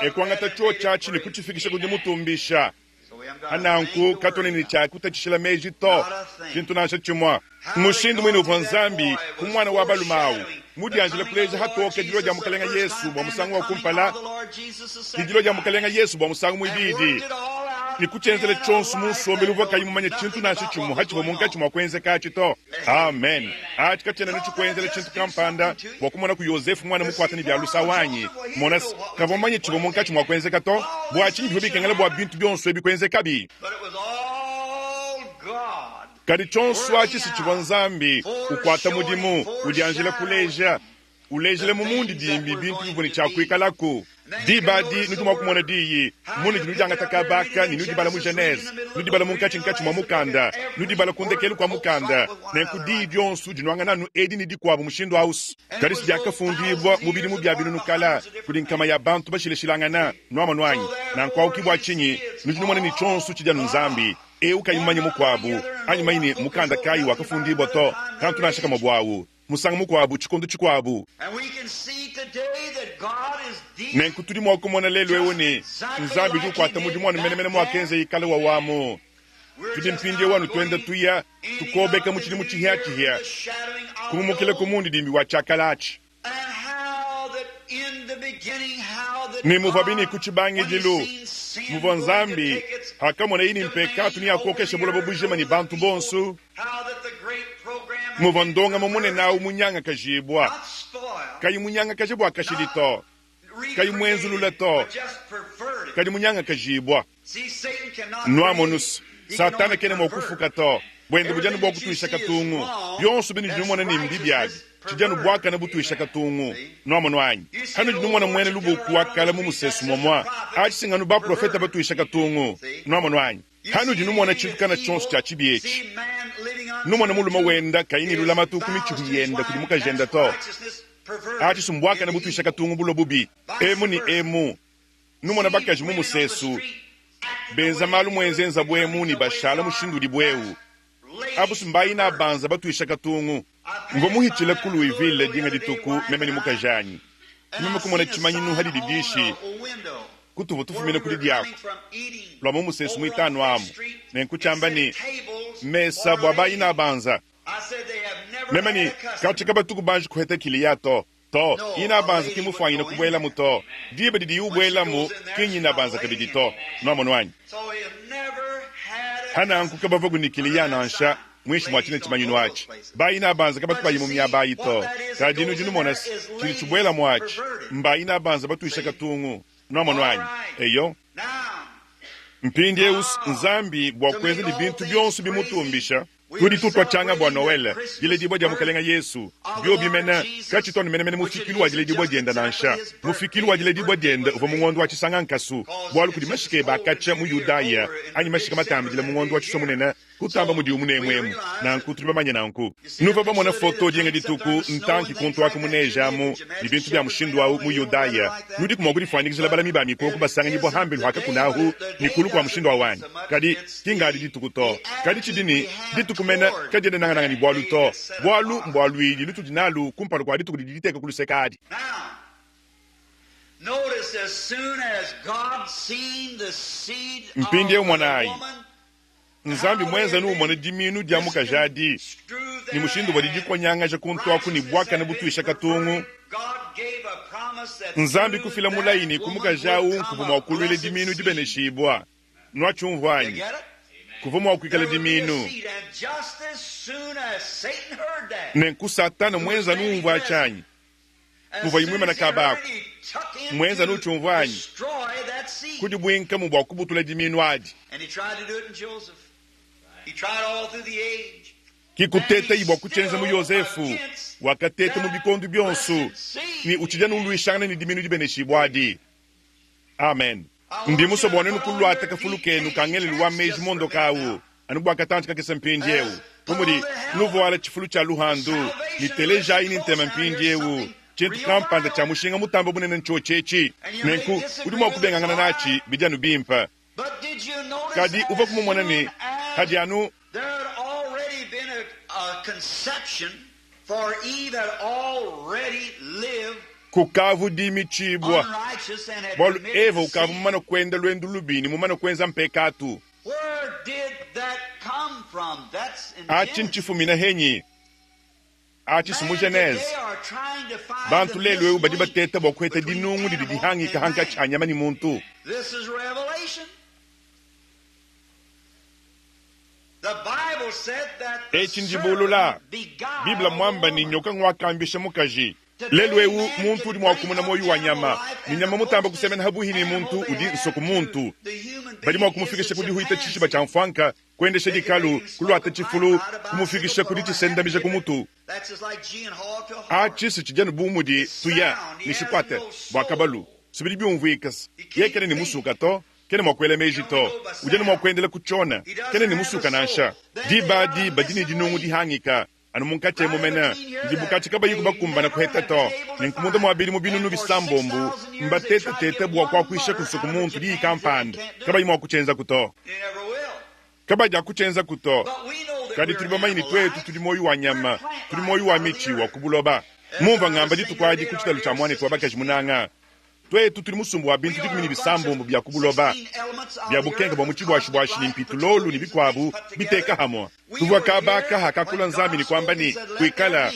ekwangata chuo chachi ni kuchifikisha kudimutumbisha hananku katoni ni chaki kutachishila meji to chintu nansha chimwa mushindu mwini uvanzambi kumwana wa balumawu mudi anjile kuleja hatoke jilo ja mukalenga Yesu bwa musangu wa kumpala kijilo ja mukalenga Yesu bwa musangu mwibidi ni kuchenzele chonsu musombelu vaka imumanya chintu nansha chimu hachiwa munga chimwa kwenze kachito amen hachi kachena nichi kwenzele chintu kampanda wakumona ku Yosefu mwana mukwata ni byalusa wanyi monas kavomanya chiwa munga chimwa kwenze kato bwa chinyi bikengele bwa bintu byonsu ebi kwenze kabi kadi chonsu achisi chivanzambi ukwata mudimu udianjile kuleja ulejele mumundi dimbi bintu bivuni chakuikalako dibadi nutuma kumona diyi muni jinujanga takabaka ni nudibala mu Genese nudibala munkachi nkachi mwa mukanda nudibala kundekelu kwa mukanda nenkudi byonsu jinwanga nanu edi ni dikwabo mushindu house kadi sijaka fundibwa mubidi mubya binu nukala kudi nkama ya bantu bashile shilangana nwama nwanyi na nkwa ukibwa chinyi nujinumwana ni chonsu chijanu nzambi ukayimanye mukwabu anyimanyini mukanda kayi wakafundibwa to kantu nashaka mabwawu musanga mukwabu chikondo chikwabu nenkutuli mwakumona lelo ewone nzambi tukwata mudimwana menemene mwakenze ikale wawamu tudi mpindie wanu twenda tuya tukobeka muchili kumumukile kumundi dimbi wa chakalachi ni muva bini kuchibangi dilu muva nzambi hakamona ini mpekatu ni akokeshe bula babujema ni bantu bonsu muva ndonga mamune na umunyanga kajibwa kayi munyanga kajibwa kashilito kayi mwenzulula to kayi munyanga kajibwa nuamonus satana kene mokufuka to bwende bujanu bwa kutuisha katungu yonsu bini junumwana ni mbibyagi chijanu bwaka na butuisha katungu nuamonwanyi hanu junumwana mwene lubu kuwakala mumusesu momwa achisinganu ba profeta batuisha katungu nuamonwanyi hanu junumwana chitukana chonsu cha chibiechi numwana muluma wenda kaini lula matuku michuhiyenda kudi mukajenda to achisumbuaka na butuisha katungu bulo bubi emu ni emu numwana bakaji mumusesu benza malu mwenzenza bwemu ni bashala mushinduli bwewu abusu mbayi na banza batuisha katungu ngo muhichile kulu ivile dinga dituku meme ni mukajanyi meme kumona chimanyinu hadi didishi kutuvu tufumine kuli diako lwa mumu sesu muitanu amu nenkuchamba ni mesa bwabayi na banza meme ni katika batuku banji kuhete kili yato to ina banza kimufa ina kubwela muto diba didi ubwela mu kinyi na banza kabidi to nomonwanyi hana anku kabavogu nikili yana ansha mwishi mwachine chimanyinu wachi bayi na banza kabatupa yimu mya bayi to kadinu jinu monas chili chubwela mwachi mbayi na banza batuisha katungu nomonwanyi eyo mpindi eus nzambi bwa kwezi li bintu byonsu bimutumbisha kudi tutwa changa bwa Noel gile dibo dia mukalenga Yesu bio bimena kachitoni mene mufikilu wa gile dibo dienda nansha mufikilu wa gile dibo dienda uva mungondo wa chisanga nkasu bwalu kudi mashike bakacha mu Yudaya ani mashike matambi gile mungondo wa chisomunena kutamba mudi umunemwemu na nkuturi bamanya na nku nuva bamona foto jenga dituku ntanki kontu wako munejamu ibintu bya mushindwa mu Yudaya nudi kumoguri fanyigizela balami bami ko kubasanga nibo hambelu haka kunahu nikulu kwa mushindwa wani kadi kinga dituku to kadi chidini dituku mena kajene nanga ni bwalu to bwalu mbwalu ili lutu dinalu kumpalo kwa dituku diditeka kulusekadi. Notice as soon as God seen the seed mpinde of mwanai the woman, nzambi mwenza nu mwana diminu dia mukajadi ni mushindu badijikwa nyanga ja kuntu aku ni bwaka na butuisha katungu nzambi kufila mulaini kumukajau nkuvuma wakulwile diminu dibeneshibwa nwachumvwanyi kuvuma wakwikala diminu nenku satana mwenza numva achanyi kuva imwema na kabako mwenza nuchumvwanyi kudi bwinka mubwa wakubutula diminu adi kikuteta ibwa kuchenza mu Yosefu wakateta mu bikondu byonsu ni uchijana uluishana ni diminu dibeneshibwadi. Amen. Ndimu sobone nukulwa atakafulukenu kangele luwa meji mondo kawu anubwa katanchika kesa mpinjewu kumudi nuvo ala chifulu cha luhandu ni teleja ini ntema mpinjewu chintu kampanda cha mushinga mutambo bunene nchochechi nenku uduma wakubengangana nachi bijanu bimpa kadi uva kumumwana ni hadi anu there had already been a conception, for Eve had already lived kukavu dimi chibwa unrighteous and had bolu committed eva ukavu sin. mumano kwenda lwendu lubini mumano kwenza mpekatu Where did that come from? That's in achi Genesis. nchifumina henyi achi sumu Man Genese today are trying to find bantu the lelo eu badi mislead bateta bokweta between dinungu animal didihangika and hanka man. chanyama ni muntu. This is Revelation. The Bible said that the Echi njibulula serpent beguiled Bibla mwamba the ni woman. nyoka ngwakambisha mukaji lelo eu muntu udi mwakumuna moyo wa nyama ni nyama mutamba kusemena habuhi ni muntu udi nsoku muntu badi mwakumufikisha kudi huita chishiba cha mfanka kwendesha dikalu kulu ata chifulu kumufikisha kudi chisendamisha kumutu That's just like G and Hall to a heart. achisi chijanu bumudi tuya nishikwate bwakabalu sibidi byumvikas yekene ni musuka to kene mwakwele meji to ujani mwakwendele kuchona kene ni musuka nansha diba dini dinungu dihangika anu munkache mumena ndibukachi kaba yuko bakumba na kuheta to ninkumundu mwabili mubinunu bisambombu mbatete tete bwa kwa kuisha kusuku muntu di kampand kaba yimwa kuchenza kuto You never will. kaba ja kuchenza kuto But we know that kadi we're tuli bamaini animal twetu life. tuli moyo wa nyama tuli moyo wa michi wa kubuloba mumva ngamba ditukwaji kuchitalu cha mwane twabakaji munanga twetu tuli musumbu wa bintu dikumini bisambombu bya kubuloba bya bukenga bwa muchibwashi ni mpitulolu ni bikwabu biteka hamwa tuva kabaka hakakula nzami ni kwamba ni kuikala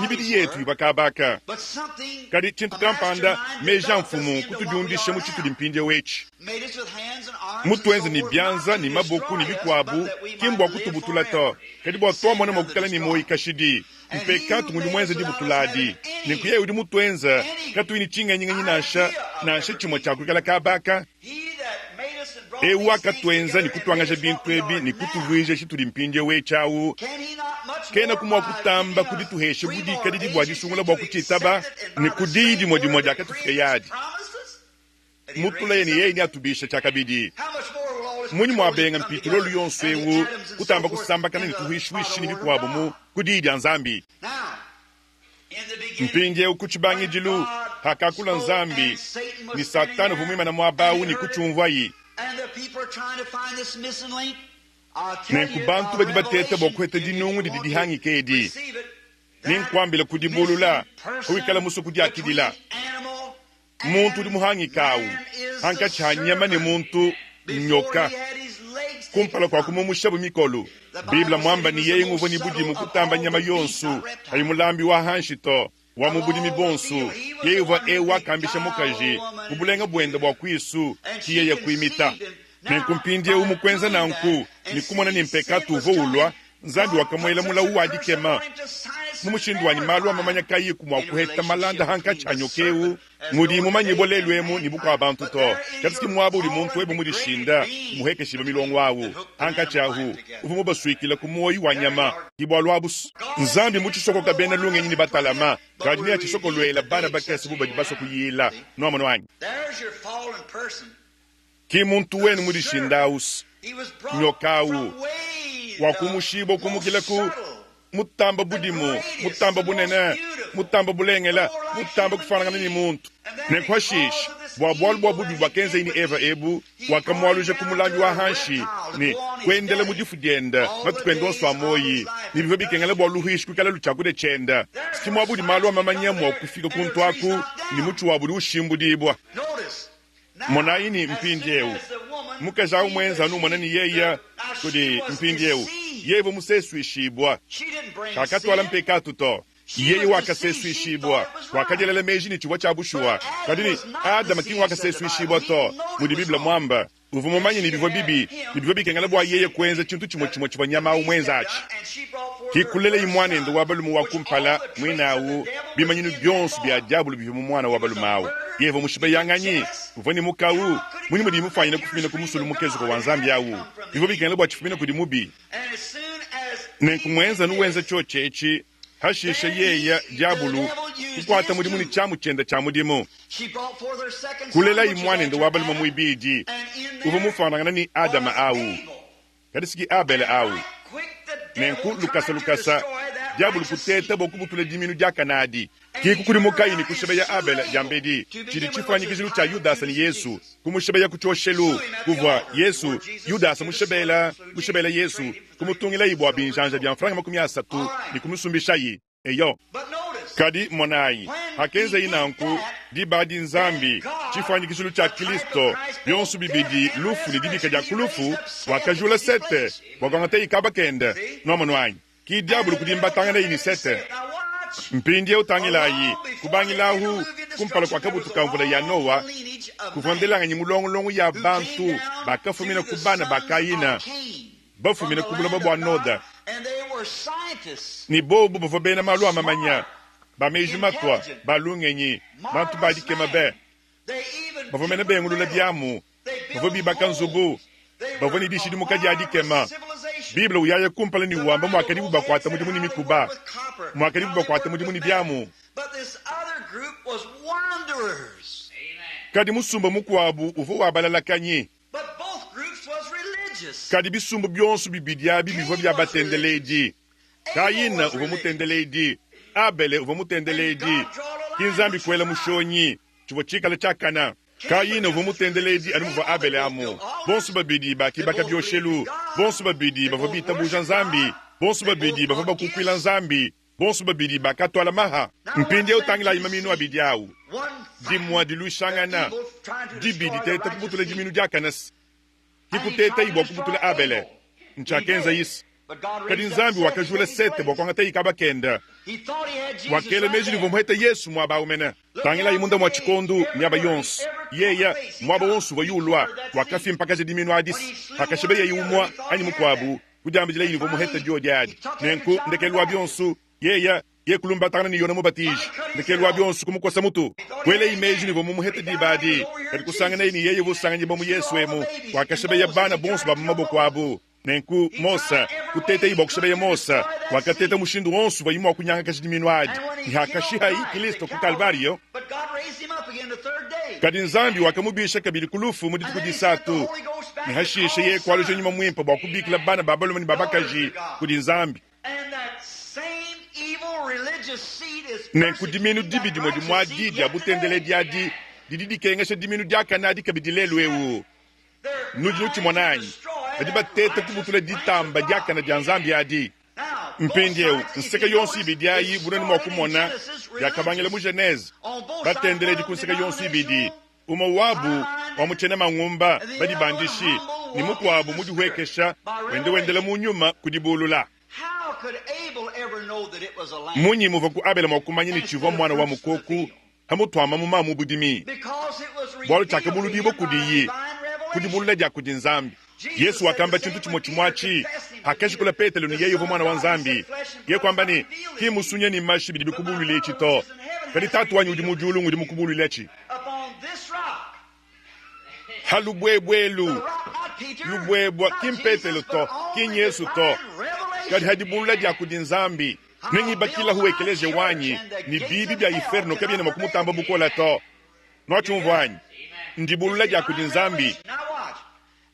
mibiri yetu ibakabaka But something kadi chintu a master kampanda mind meja developed us mfumu into what we kutujundishe are muchitu now. limpinje wechi Made us with hands and arms mutwenzi and ni so forth, byanza not ni to maboku ni destroy us, bikwabu but that we might kimbwa live kutubutula to forever. kadi bwa Sin twamona of the mokukala ni destroyer. moyi kashidi And mpeka he tungu who mwenza made di us butuladi without having nikuye udi mutwenza any katwini chinga nyinga nyinasha idea of nasha ever chimo being. chakukala kabaka He that made us and brought ewa these things katwenza ni together and kutwangaja made us what bintu we ebi are ni now. kutubwije chitu limpinje wechawu Can he not much kena more kumwa by kutamba giving us kudituheshe three budi more kadidi bwa agencies disungula to bwa kuchitaba accept it and ni by the kudidi same moja word moja that katufike created us yadi promised us? That he mutula raised yeni us yeye up? ni atubisha chakabidi How much more will all this munyi petroleum mwabenga come mpitulolu together yonso and the ewu atoms and so kutamba forth kusambakana in ni the kuhishwishi ni Father bikwabo word mu of God? kudidi anzambi Now, in the beginning, mpinje ukuchibangi jilu hakakula nzambi ni satani vumwima na mwabawu ni kuchumvayi and the people are trying to find this missing link. I'll tell you, nenkubantu badi batete bokwete dinungu di didihangi kedi ninkwambile kudibulula kuwikala musu kudiakidila muntu di muhangi kawu hanka chanyama ni muntu nyoka kumpala kwa kumumushabu mikolu bibla mwamba ni yeye nguvo ni budi mukutamba nyama yonsu ayi mulambi wa hanshito wa mubudi mibonsu yeiva ewa kambisha mukaji kubulenga bwenda bwa kwisu kiye ya kuimita nenkumpindie umukwenza nanku nikumona nimpeka tuvo ulwa nzambi wakamwela mula uwadikema mumushindu wani malu amamanya kayi kumwa kuheta malanda hanka chanyokewu mudi mumanyibo lelwemu nibuko abantu to katski mwabu uli muntu webu mudi shinda muheke shiba milongo wawu hanka chahu uvumu baswikila kumuoyi wanyama kibwa lwabus nzambi muchisoko kabena lunge nyini batalama kadini ya chisoko lwela bana bakesi buba jibaso kuyila no amano wanyi ki muntu wenu mudi shindaus nyokawu wakumushibo kumukilaku mutamba budimu mutamba bunene mutamba bulengela mutamba kufanana ni muntu nekwashish bwabwal bwabudu bakenze ini eva ebu wakamwaluje kumulangi wa hanshi ni kwendele mudifu dienda matukwendo swa moyi ni bivo bikengele bwaluhish kukala luchakude chenda simwabudi malu amamanyamo kufika kuntu aku ni muchu wabudi ushimbu dibwa mona ini mpindiewu mukaja umwenza numona ni yeya kudi mpindiewu yevo museswishibwa kakatwala mpekatu to yeye wakaseswishibwa wakajelele meji ni chiwa chabushua kadini adama kingu wakaseswishibwa to mudi bibla mwamba uvumomanyi ni bivo bikengele bwa yeye kwenza chintu chimo chiva nyama umwenza achi kikulele imwane ndo wabalumu wakumpala mwinawu bimanyinu byonsu bya diabulu bivu mumwana wabalumawu yevo mushiba yanganyi uvoni mukawu muni mudi mufanyina kufumina kumusulu mukezo kwa wanzambi yawu bivo bikengele bwa chifumina kudi mubi nenkumwenza nuwenza chochechi hashisha yeya diabulu kukwata mudi muni chamu chenda cha mudimu kulela imwane ndo wabaluma muibiji uvu mufanangana ni adama awu kadisiki abele awu nenku lukasa diabulu kuteta bokubutule diminu jakanadi kikukuri mukayini kusheba ya abele jambedi chidi chifanyikizilu cha yudasa ni yesu kumusheba ya kuchoshelu kuva yesu yudasa mushebela yesu kumutungila ibwa binjanja bya franga 30 ni kumusumbishayi eyo kadi monayi hakenza inanku dibadi nzambi chifanyikizulu cha kristo byonsu bibidi lufu ni dibika ja kulufu wakajula sete wakangate ikaba kende nomanwanyi ki diabulu kudimba tangana ini sete mpindie utangilayi kubangilahu kumpala kwa kabutu kamvula ya nowa kuvondelanga nyi mulongolongo ya bantu bakafumina kubana bakayina bafumina kubula babwa noda ni bobu bavobena malu amamanya bameji matwa balungenyi bantu badike mabe bavomena bengulula byamu bavobi bakanzubu bavoni dishidi mukaji adikema biblia uyaya kumpala ni wamba mwakaribu bakwata mudimu ni mikuba mwakaribu bakwata mudimu ni byamu kadi musumba mukwabu uvu wabalalakanyi kadi bisumbu byonsu bibidia bibivo byabatendeleji kayina uvu mutendeleji abele uvu mutendeleji kinzambi kwela mushonyi chivo chikala chakana kayina uvu mutendeleji animuva abele amu bonsu babidi bakibaka byoshelu bonsu babidi bavo bitabuja nzambi bonsu babidi bavo bakukwila nzambi bonsu babidi bakatwala maha mpindie utangila imaminu abidi awu dimwa dilushangana dibidi teta kubutule jiminu jakanas kikuteta ibwa kubutule abele nchakenza yisi kadi nzambi wakajula sete bokwanga taika bakenda wakele mejili vomuheta Yesu mwaba umene tangila imunda mwa chikondu nyaba yonsu yeya mwaba wonsu wayulwa wakafi mpaka zediminu adis hakashebe yeyi umwa ani mukwabu kujambijila yini vomuheta jojadi nenku ndekelwa byonsu yeya yekulumba tangana ni yona mubatiji ndekelwa byonsu kumukwasa mutu kwele imejili vomuheta dibadi kadi kusangana yini yeye vusanganye bomu Yesu emu wakashebe yabana bonsu babu mabokwabu nenku mosa kutete ibokushebe ya mosa wakatete mushindu wonsu wayimu wakunyanga kashidiminu adi nhakashiha hii Kristo ku Kalvario kadi nzambi wakamubisha kabili kulufu muditi kudisatu nihashishe ye kwalo jenyuma mwimpa wakubikila bana babalomani babakaji kudi nzambi nenku diminu dibidi mwadi mwadidi abutendele diadi dididi kengeshe diminu diakanadi kabidi lelu ewu nujinuchi mwananyi adiba tete kubutule ditamba diakana dia nzambi adi mpindeu nseka yonsu ibidi ayi bunani mwakumona diakabangele mu Genese batendele dikunseka yonsu ibidi uma wabu wamuchene mangumba badi bandishi ni muku wabu mudihuekesha wendele munyuma kudibulula munyi muvaku Abela mwakumanyi ni chivo mwana wa mukoku hamutwama mumamu budimi bwalu chake buludibo kudiyi kudibulula dia kudi nzambi Yesu wakamba chintu chimochimwachi hakeshi kula Petelo ni yeyo mwana wa nzambi ye kwamba ni kimusunye ni mashi bidi kubulule chito kadi tatu wanyu dimujulu ngudi mukubulule chi halubwebwelu lubwebwa kimpetelo to kinyesu to kadi hadibulula dia kudi nzambi nengi bakila huwekeleje wanyi ni bibi bya iferno kabine makumutamba bukola to no chumvanyi ndibulula dia kudi nzambi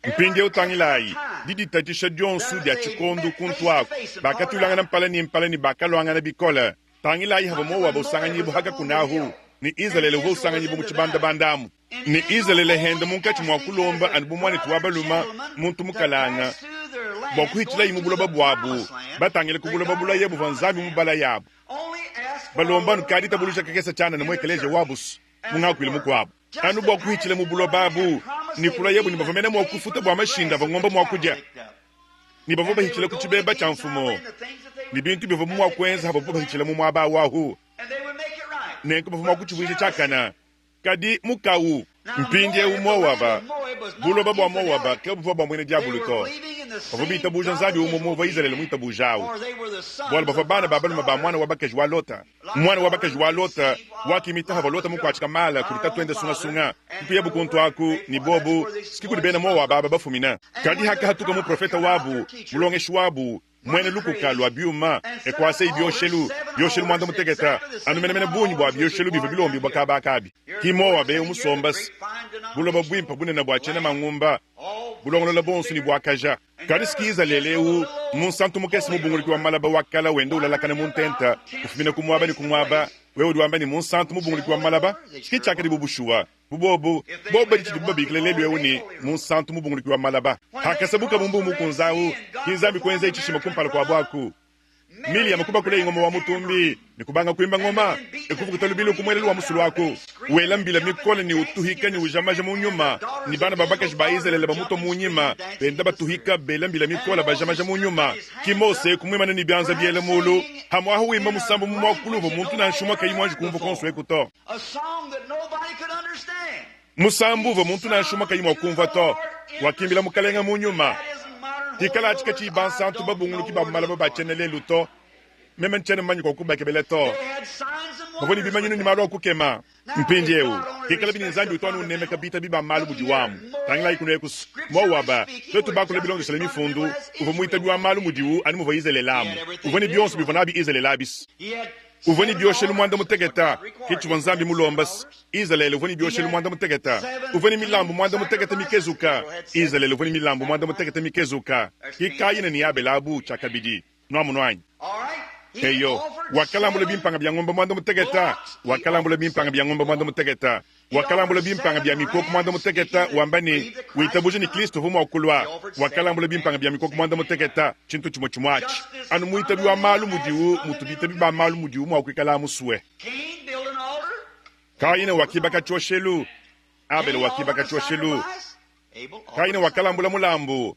mpinde utangilayi didi tatisha jonsu dia chikondu kuntwaku bakatulangana mpalani bakalwangana bikola tangilayi habo wabo sanganyibu haka kunahu ni Israeli ho sanganyibu muchibanda bandamu ni Israeli henda munkati mwakulomba anbumwani tuwabaluma muntu mukalanga bokuhitila imubuloba bwabu batangile kubuloba bula yebu vanzambi mubala yabu balomba nukadita bulusha kekesa chana na mwekeleje wabus mungakwile mukwabu anu bokuhitile mubuloba babu ni kula yebu ni bavamene mwakufuta bwa mashinda vangomba mwakuja ni bavoba hitile kuchibeba cha mfumo ni bintu bivamu mwakwenza havoba hitile mu mwaba wahu nenko bavamu kuchibuisha chakana kadi mukawu mpinde umowaba buloba bwa mowaba kebu bwa mwene diabuluko bavobi itabuja nzabi umomo va Israeli mu itabujawu bwala bavabana babaluma ba mwana wabakaji wa Lota wakimita havalota mukwachika mala kulita twende sunga mpiyebu kuntwaku ni bobu sikikuli bena mowaba bafumina kadi haka hatuka mu profeta wabu mulongeshi wabu mwene lukukalu abyuma ekwase ibyoshelu mwanda mutegeta anumenemene bunyi bwa byoshelu bivu bilombi bakabakabi kimowa be umusombas buloba bwimpa bunena bwachene mangumba bulongolola bonsu ni bwakaja kadi skiza lelewu munsantu mukesi mubunguliki wa malaba wakala wende ulalakane muntenta kufumina kumwaba ni kumwaba wewe duamba ni munsantu mubunguliki wa malaba skichaka di bubushuwa bubobu boba di chidibuba bikilelelu ewu ni munsantu mubunguliki wa malaba hakasabuka mumbu mukunzawu kizambi kwenza ichishima kumpala kwa bwaku mili ya makuba kule ingoma wa mutumbi ni kubanga kuimba ngoma ekuvukuta lubili kumwelelu wa musulu wako wela mbila mikole ni utuhika ni ujamaja munyuma ni bana babakaji ba Israeli bamuto munyima benda batuhika bela mbila mikola bajamaja munyuma kimose kumwimana ni byanza biele mulu hamwa huimba musambu mumwakuluvo muntu na nshuma kayimwaji kumvu konswe kuto musambu vo muntu na nshuma kayimwa kumva to wakimbila mukalenga munyuma tikala chika chi bansantu babungulu ki bamalaba bachenele luto memen chene manyi ko kubake beleto boni bimanyino ni maro kukema mpinjewu tikala bini nzambi utwanu neme kabita biba malu mudiwamu tangila ikuno ekus mowaba twetu bakule bilongo salemi fundu uvo muita biwa malu mudiwu ani muvo Israeli lamu uvoni bionsu bivonabi Israeli labis uvoni bioshelu mwanda mutegeta kichu vanzambi mulombas Israeli uvoni bioshelu mwanda mutegeta uvoni milambu mwanda mutegeta mikezuka Israeli uvoni milambu mwanda mutegeta mikezuka hikayina ni Abela abu chakabidi nwamunwanyi heyo wakalambula bimpanga bya ngomba mwanda mutegeta wakalambula bimpanga bya ngomba mwanda mutegeta wakalambula bimpanga bya mikoko mwanda mutegeta wambani witabuje ni Kristo vumo okulwa wakalambula bimpanga bya mikoko mwanda mutegeta chintu chimo chimwachi anu muitabi wa malu mudiwu mutubita biba malu mudiwu mwa kwikala muswe kayina wakibaka choshelu Abel wakibaka choshelu kayina wakalambula mulambu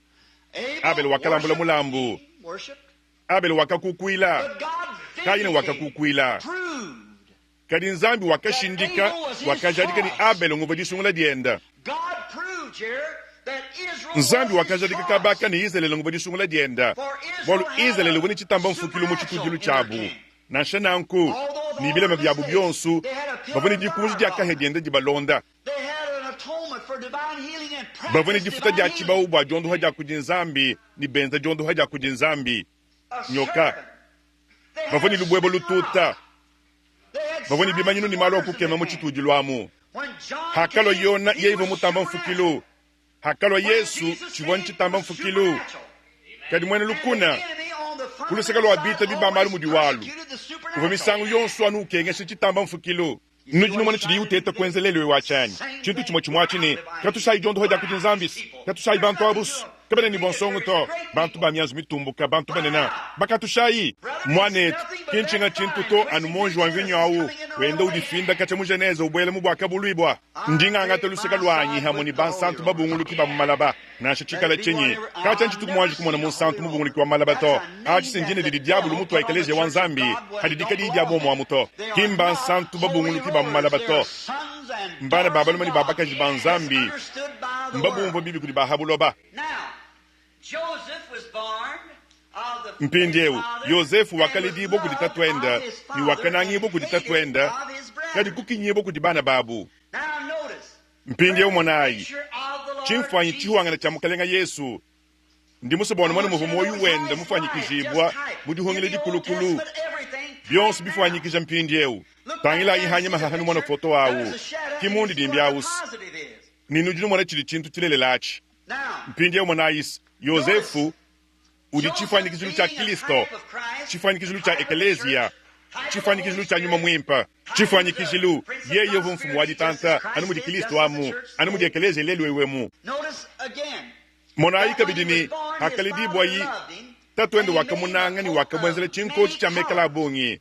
Abel wakalambula mulambu Abel wakakukwila Kaini wakakukwila kadi nzambi wakashindika wakajadika ni Abel ngobadisungula dienda nzambi wakajadika kabaka ni Israeli ngobadisungula dienda bolu Israeli woni chitamba mfukilo mu chitudilu chabu na shananku ni bile mabyabu byonsu baboni dikunji diaka hediende dibalonda baboni difuta dia chiba ubwa jondo haja kujinzambi ni benza jondo haja kujinzambi nyoka baboni lubwebo lututa baboni bimanyino ni malo kukema mu chitudilwamu hakalo yona yevo mutamba mfukilo hakalo Yesu chibon chitamba mfukilo kadi mwene lukuna kulusakalo wabita bibamalu mudiwalu kuva misangu yonsu anu kengeshe chitamba mfukilo nujinu mwana chidi uteta kwenzelelewe wachani chintu chimochimwachi ni katusai jondo hoja kujinzambis katusai bantu abus kabene ni bonsongo to bantu bamiazu mitumbuka bantu banena bakatusai mwanet kinchinga chintu to anu monju wanvinyo au wenda udifinda kacha mujeneza ubwele mubwaka bulwibwa ndinga ngata lusakalo wanyi hamoni bansantu babungulu kiba mumalaba nasha chikala chenye kacha nchitu kumwaji kumwana monsantu mubungulu kiba mumalaba to achi senjine didi diabulu mutu wa ikaleze wanzambi hadidika di diabo mwamuto kimba santu babungulu kiba mumalaba to mbana babalu mani babaka jibanzambi mbabumbo bibi kudi bahabuloba mpindiewu Yosefu wakalidibo kuditatwenda ni wakanangibo kuditatwenda kadi kukinyibo kudibana babu mpindiewu mwanayi chimfanyi chihuangana chamukalenga Yesu ndi musabona mwana muvumo oyuwenda mufanyikizibwa mudihongele dikulukulu byonse bifanyikija mpindiewu tangila ihanye mahahanu mwana foto wawu kimundi dimbyawusi ninujinu mwana chili chintu chilelelachi mpindiewu mwanayisi Yosefu udi chifanyikizulu cha Kristo chifanyikizulu cha ekelezia chifanyikizulu cha nyuma mwimpa chifanyikizulu yeye mfumu wadi tanta anumudi Kristo amu anumudi ekelezia lelwewemu monaika bidini hakalidibwa yi tatwende wakamunanga ni wakamwenzele chinkochi cha mekala bongi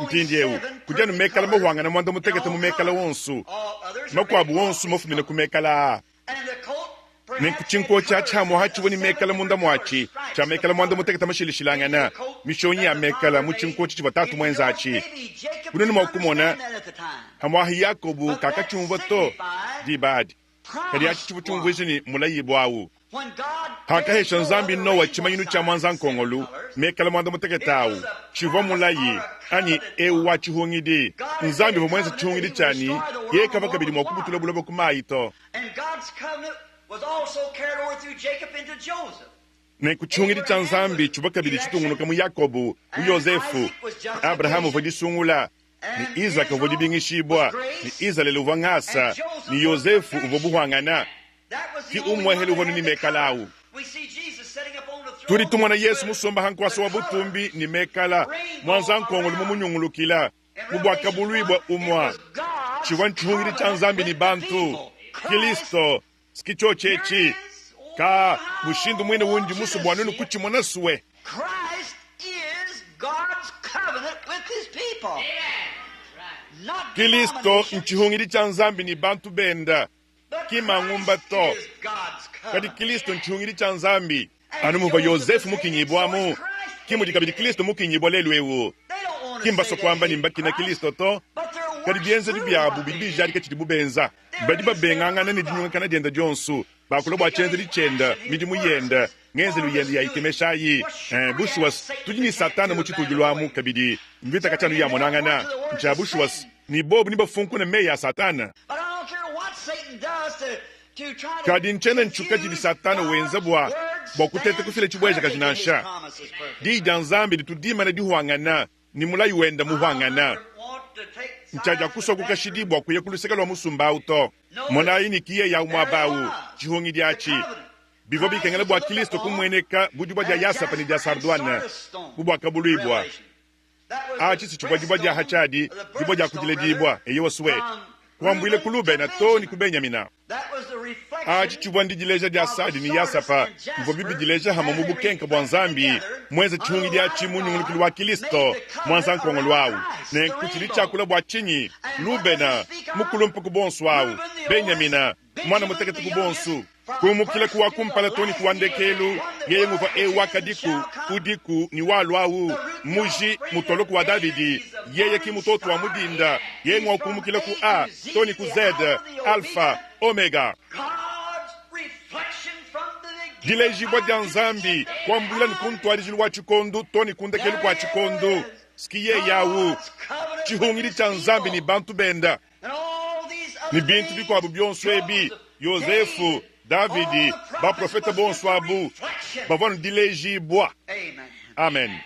mpindiewu kujanu mekala mwahuanga na mwanda mutegete mu mekala wonsu makwabu wonsu mofumine kumekala Chinko cha chamo hachi woni mekala munda mwachi cha mekala mwanda muteketa mashilishilangana mishonyi ya mekala muchinko chichi batatu mwenzachi kuneni mwakumona hamwahi Yakobu kaka chumva to dibadi kadi hachi chivu chumvu izini mulayibu awu haka hesha nzambi nowa chimanyinu cha mwanza nkongolu mekala mwanda muteketa awu chivu mulayi ani ewa chihungidi nzambi mwenza chihungidi chani ye kava kabili mwakubutula bulabo kumaito was also carried over through Jacob into Joseph. Ne kuchungiri cha nzambi chubakabili chitunguluka mu Yakobu mu Yosefu Abrahamu vodisungula ni Isaac vodibingishibwa ni Israeli uvangasa ni Yosefu uvobuhwangana ki umweheli uvonu ni mekalau turi tumwana Yesu musomba hankwasa wabutumbi ni mekala mwanza nkongolu mumunyungulukila mubwakabulwibwa umwa chiwanchungiri cha nzambi ni bantu Kristo skicho chechi ka mushindu mwene wundi musu bwanunu kuchi mwanasuwe Christ is God's covenant with his people. Kristo nchihungiri cha nzambi ni bantu benda kima ngumba to kadi Kristo nchihungiri cha nzambi anumuva Yosefu mukinyibwamu kimu dikabidi Kristo mukinyibwa lelwewu kimba so kwamba ni mbaki na Kristo to kadi bienze bibyabu bibijari kachidi benza badiba benganga nani dinywa kana dienda jonsu bakulo bwa chenze dicenda midi muyenda ngeze luyenda ya ikemeshayi bushwas tujini satana muchitujulwamu kabidi mbita kachanu ya monangana ncha bushwas ni bobu ni bafunku na meya satana kadi nchena nchukaji di satana wenza bwa kutete kufile chibweja kajinansha di danzambi ditudima na dihuangana ni mulayi wenda muhuangana nchaja kuso kukashidibwa kuye kulusekalwa musumba uto monayi ni kiye ya umwabawu chihungi diachi bivo bikengele bwa Kristo kumweneka bujibwa dia yasapa ni dia sardwana bubwa kabulibwa achi sichubwa jibwa dia hachadi jibwa dia kujile dibwa eyo suwe kwambwile kulube na to ni kubenyamina achi chubwa ndijileja dia sadi ni yasapa bivo bibi jileja hama mubukenka bwa nzambi mweze chihungi diachi munyungulukulu wa Kristo mwanza nkongolu wawu ne kuchili chakula bwa chinyi lubena mukulumpu kubonsu wawu benyamina mwana mutekete kubonsu kumukile kuwakumpala toni kuwandekelu yeye nguva ewaka diku ni walwawu muji mutolo kuwa Davidi yeye kimutoto wa mudinda yeye ngwa kumukile ku A toni ku Z Alpha Omega dileji bwa janzambi kwa mbula nikuntu alijilu wa chikondu toni kundekelu kwa chikondu skiye yawu chihungili cha nzambi ni bantu benda ni bintu biko abu byonso ebi Yosefu Davidi ba profeta bonso abu bavonu dileji bwa amen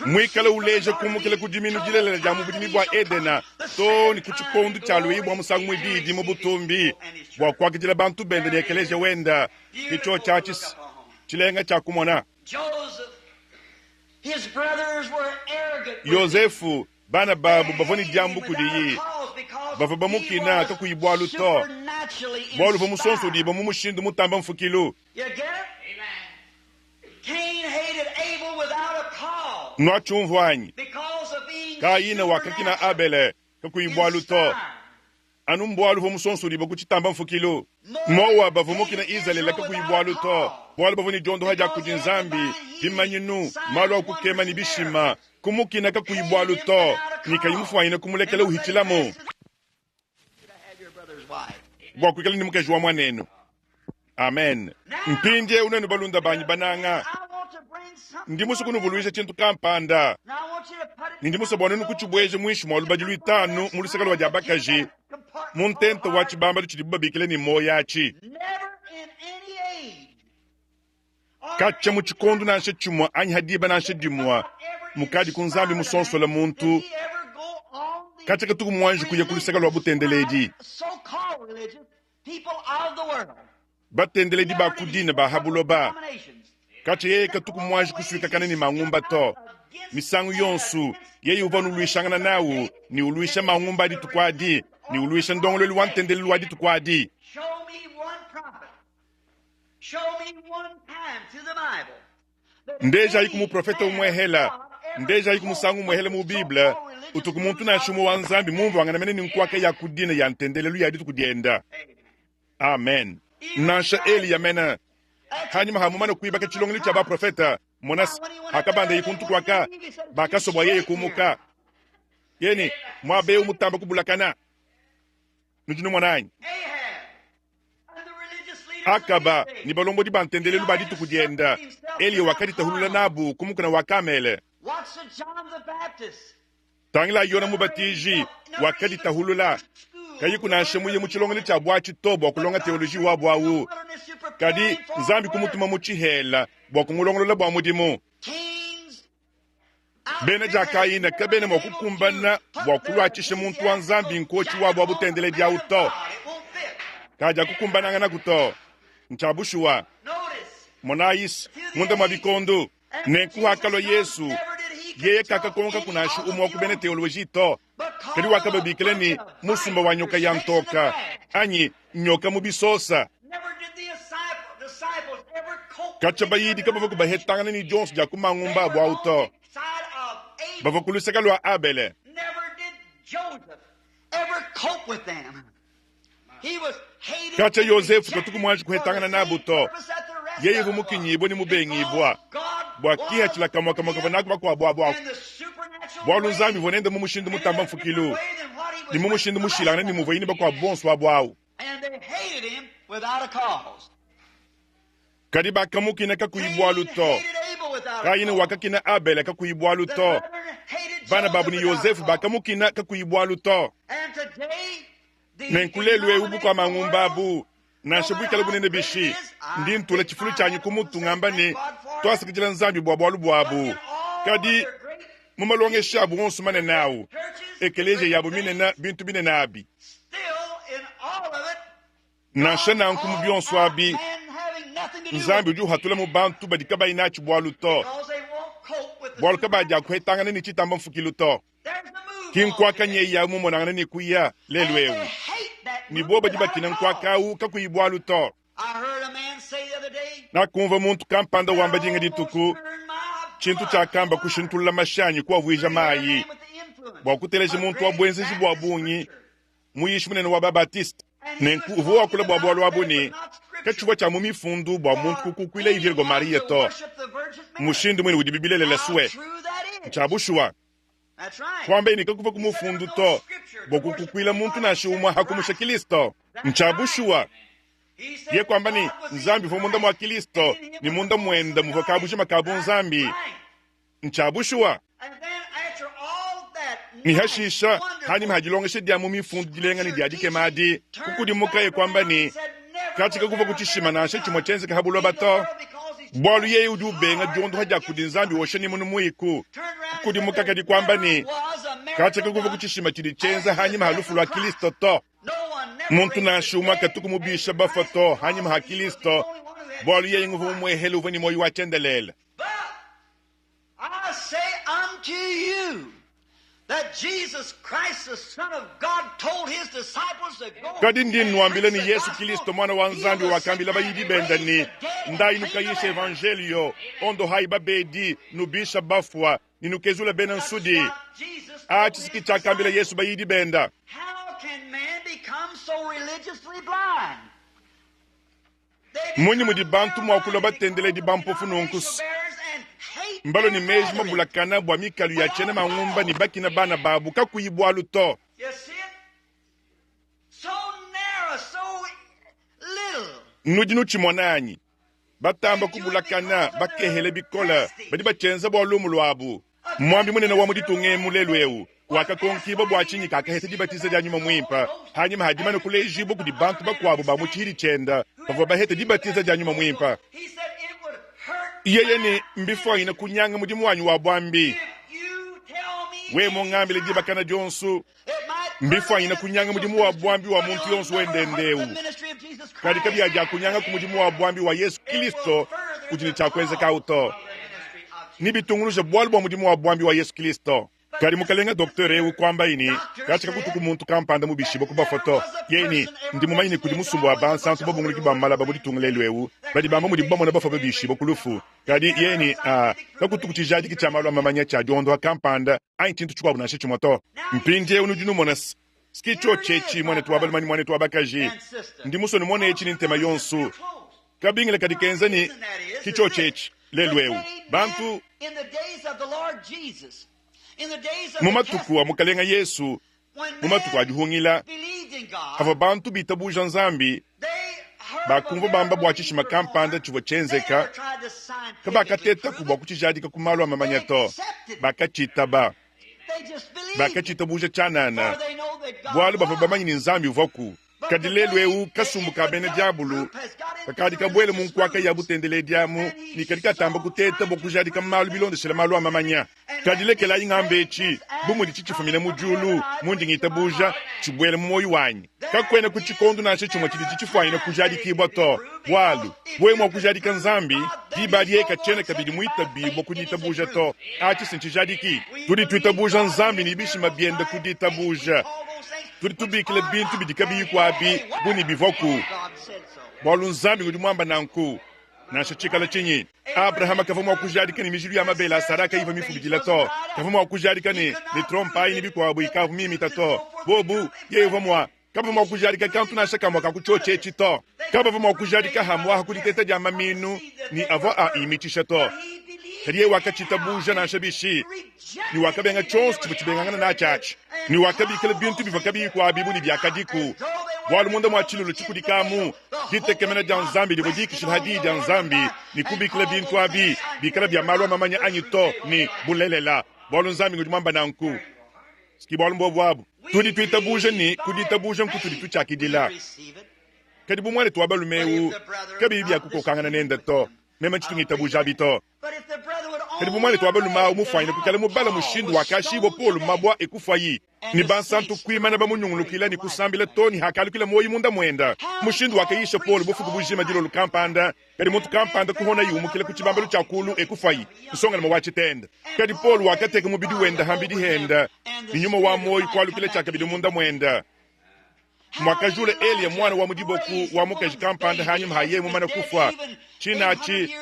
mwikale uleje kumukile kudiminu dilele jamu budimi bwa Edena toni kuchikondu chalu ibwa musangu mwididi mubutumbi bwa kwa kijile bantu benda niekeleje wenda kicho chachis chilenga chakumona Yosefu bana babu bavoni jambu kudiyi bava bamukina kakuyibwalu to bwalu bamusonso di bamumushindu mutamba mfukilu nwachumvwanyi kayina wakakina Abele kakuyibwalu to anumbwalu bamusonso di bakuchitamba mfukilu mowa bavumukina Israeli kakuyibwalu to bwalu bavoni jondo haja kudinzambi bimanyinu malu akukema ni bishima kumukina kakuyibwalu to nikayimufwanyina kumulekele uhichilamo bwa kwikala ni mukaji wa mwanenu amen mpindye unenu balunda banyi bananga ndimusu kunuvuluisha chintu kampanda nindimusu bonenu kuchibweje mwishi mwalu bajilu itanu mulusakala wajabakaji muntento wachibamba luchidibabikile ni moyachi kacha muchikondu nanshe chumwa anyi hadiba nanshe dimwa mukadi kunzambi musonsola muntu kacha katuku mwanji kuya kulusakala wabutendeleji batendeleji bakudina bahabuloba kacha yeye katuku mwanji kusuika kaneni mangumba to misangu yonsu yeye uvanu uluishangana nawu ni uluisha mangumba di tukwadi ni uluisha ndongolo luwantendele luwadi tukwadi ndeja ikumu profeta umwehela ndeja ikumu sangu umwehela mu Biblia utuku muntu na shumo wanzambi mumbu wanganamene ni nkwaka ya kudina ya ntendele luyadi tukudienda amen nansha eli ya mena hanyuma hamumana kuibaka chilongili cha ba profeta monas hakabanda ikuntu kwaka baka sobwa yeye kumuka yeni mwabe umutamba kubulakana nujinu mwananyi akaba ni balombo di bantendele lubadi tukudienda eli wakati tahulula nabu kumukana wakamele tangila yona mubatiji wakati tahulula kayi kuna shemuye muchilongele cha bwachi tobo wakulonga teoloji wa bwawu kadi nzambi kumutuma muchihela bwakumulongolola bwa mudimu bene jakayina kabene mwakukumbana bwakulwachishe muntu wa nzambi nkochi wa bwa butendele dia uto kaja kukumbana ngana kuto nchabushuwa monais munda mabikondo nekuhakalo Yesu yeye kakakonka kunashi umwa kubene teoloji to kadi wakababikele ni musumba wa nyoka ya mtoka anyi nyoka mubisosa kachabayidi kabava kubahetangana ni Jones ja kumangumba bwa uto bava kulusakalo wa Abele kacha Yosefu katuku mwanji kuhetangana nabuto yeye vumukinyibo ni mubengibwa bwa kiha chila kamwa vanako bakwa bwa lunzambi vonende mumushindu mutamba mfukilu ni mumushindu mushilana ni muvaini bakwa bonso bwawu kadi bakamukina kakuyibwa luto kayina wakakina Abele kakuyibwa luto bana babu ni Yosefu bakamukina kakuyibwa luto nenkulelwe ubu kwa mangumbabu na shibwikala bunene bishi ndi ntula chifulu chanyi kumutu ngamba ni twasikijila nzambi bwabu bwabu kadi mumalonge shabu wonsumane nawu ekeleje yabu minena bintu binena abi na shana nkumu byonso abi nzambi uju hatula mu bantu badikaba inachi bwalu to bwalu kaba ja kwetangana ni chitamba mfukilu to kinkwaka nye ya mu monangana ni kuya lelwewu ni boba jiba kinan kwaka u kakuyibwalu to na kumva muntu kampanda wamba jinga dituku chintu cha kamba kushintula mashanyi kwa vuija mayi bwa kuteleje muntu wa bwenzi jibwa bunyi muyishi munene wa Babatista nenku vo akula bwa bwa abuni kachuwa cha mumi fundu bwa muntu kukukwile ivirgo Maria to mushindu mwini wudi bibile lele suwe chabushwa kwamba ini kakuva kumufundu to boku kukwila muntu na shumwa hakumusha Kristo mchabushwa ye kwamba ni nzambi vo munda mwa Kristo ni munda mwenda muvakabusha makabu nzambi mchabushwa ni hashisha hani mahajilongeshe dia mumi fundu dilenga ni diadike madi kukudi muka ye kwamba ni katika kuva kuchishima na ashe chimo chenze kahabulo bato bwalu ye udu benga jondo haja kudi nzambi woshe ni munu muiku kukudi muka kadi kwamba ni katika kuva kuchishima chidi chenze hani mahalufu lwa Kristo to muntu na shuma katuku mubisha bafoto hani maha Kristo bwalu ye nguvu mwehelu vani moyu wachendelele. I say unto you that Jesus Christ, the Son of God, told his disciples to go. Kadi ndi nwambile ni Yesu Kristo mwana wa nzambi wakambila bayidi bendani ndai nukayisha evangelio ondo haiba bedi nubisha bafwa ninukezula benansudi achisiki chakambila Yesu bayidi benda. How can man become so religiously blind? Muni mudi bantu mwakula batendele di bampofu nunkus mbalo ni meji mabulakana bwa mikalu ya chene mangumba ni baki na bana babu kakuyibwa luto. You see it? So narrow, so little. Nujinu chimonani batamba kubulakana bakehele bikola badi bachenza bwa lumu lwabu mwambi munene wa muditunge mulelweu wakakonkiba bwa chinyi kakahete dibatisa dya nyuma mwimpa hanyuma hadimana kule jibo kudi bantu bakwabu ba muchiri chenda bavo bahete dibatisa dya nyuma mwimpa. He said it would hurt Yeye ni mbifo ina kunyanga mudimu wanyu wa bwambi if you tell me we mongambile dibakana jonsu it might mbifo ina kunyanga mudimu wa bwambi wa muntu yonsu wendendeu kadi kabi aja kunyanga kumudimu wa bwambi wa Yesu Kristo kujini chakweze kauto nibitunguluje bwalu bwa mudimu wa bwambi wa Yesu Kristo kadi mukalenga doktor ewu kwamba ini katika kutuku muntu kampanda mubishibo kuba foto yeni ndi mumayini kudi musumbu wa bansa ntu bobu nguliki bambala babudi tungulelu ewu badi bamba mudi bamo na bafa babishibo kulufu kadi yeni kakutuku chijadi kichamalu amamanya cha jondo wa kampanda ayi chintu chukwa bunashe chumoto mpinje unujunu monas skicho chechi mwane tuwabali mani mwane tuwabakaji ndi muso ni mwane echi ni ntema yonsu kabingile kadi kenzani kicho chechi lelu ewu bantu in the days of the Lord Jesus. In the days of mumatuku wa mukalenga Yesu mumatuku wa juhungila ava bantu bitabuja nzambi bakumva bamba bwachishima kampanda chuvo chenzeka kabakateta kubwa kuchijadika kumalu amamanyato bakachitaba bakachitabuja chanana bwalu bava bamanyini nzambi uvoku kadilelu ewu kasumbuka bene diabulu kakadika bwele munkwaka yabutendele diamu ni kadika tamba kuteta bokujadika malu bilonde shela malu amamanya kadilekela ingambe echi bumudi chichifumile mujulu mundi ngitabuja chibwele moyo wanyi kakwene kuchikondu na chichumwa chidi chichifwaina kujadika iboto bwalu bwe mwa kujadika nzambi dibadie kachene kabidi muita bibo kuditabuja to achi sinchijadiki tudi tuitabuja nzambi ni bishi mabienda kuditabuja tudi tubikile bintu bidikabi yikwabi buni bivoku bwalu nzambi ngudi mwamba nanku na shachikala chinyi Abraham kavuma wakujadika ni mijilu ya mabela saraka iva mifugidila to kavuma wakujadika ni trompa ini bikwabu ikavu mimi tato bobu ye vumwa kavuma wakujadika kantu na shaka mwaka kuchoche echi to kavuma wakujadika hamwa hakuditeta jama minu ni avo a imichisha to kariye wakachitabuja na shabishi ni wakabenga chonsu chibuchibengana na chachi ni wakabikile bintu bivakabi kwa bibu ni byakadiku bwalu munda mwachilulu chikudikamu ditekemena janzambi dibodikishil hadi janzambi ni kubikile bintu abi bikala bya malwa mamanya anyito ni bulelela bwalu nzambi ngudi mwamba nanku ski bwalu mbobu wabu tudi tuitabuja ni kuditabuja mkutudi tuchakidila kadi bumwane tuwabalumewu kabi bya kukokangana nenda to mema chitungitabuja bito kadi bumwane tuwabaluma umufayina kukale mubala mushindu wakashibo polu mabwa ekufayi ni bansantu kwimana bamunyungulukila ni kusambila toni hakalukila moyi munda mwenda mushindu wakayisha polu bofuku bujima dilo lukampanda kadi muntu kampanda kuhona yumu kila kuchibambalo chakulu ekufayi kusonga na mawachi tenda kadi polu wakateka mubidi wenda hambidi henda ni nyuma wa moyi kwalukila chakabidi munda mwenda mwakajule Elia mwana wa mudiboku wa mukaji kampanda hanyuma haye mumana kufa chinachi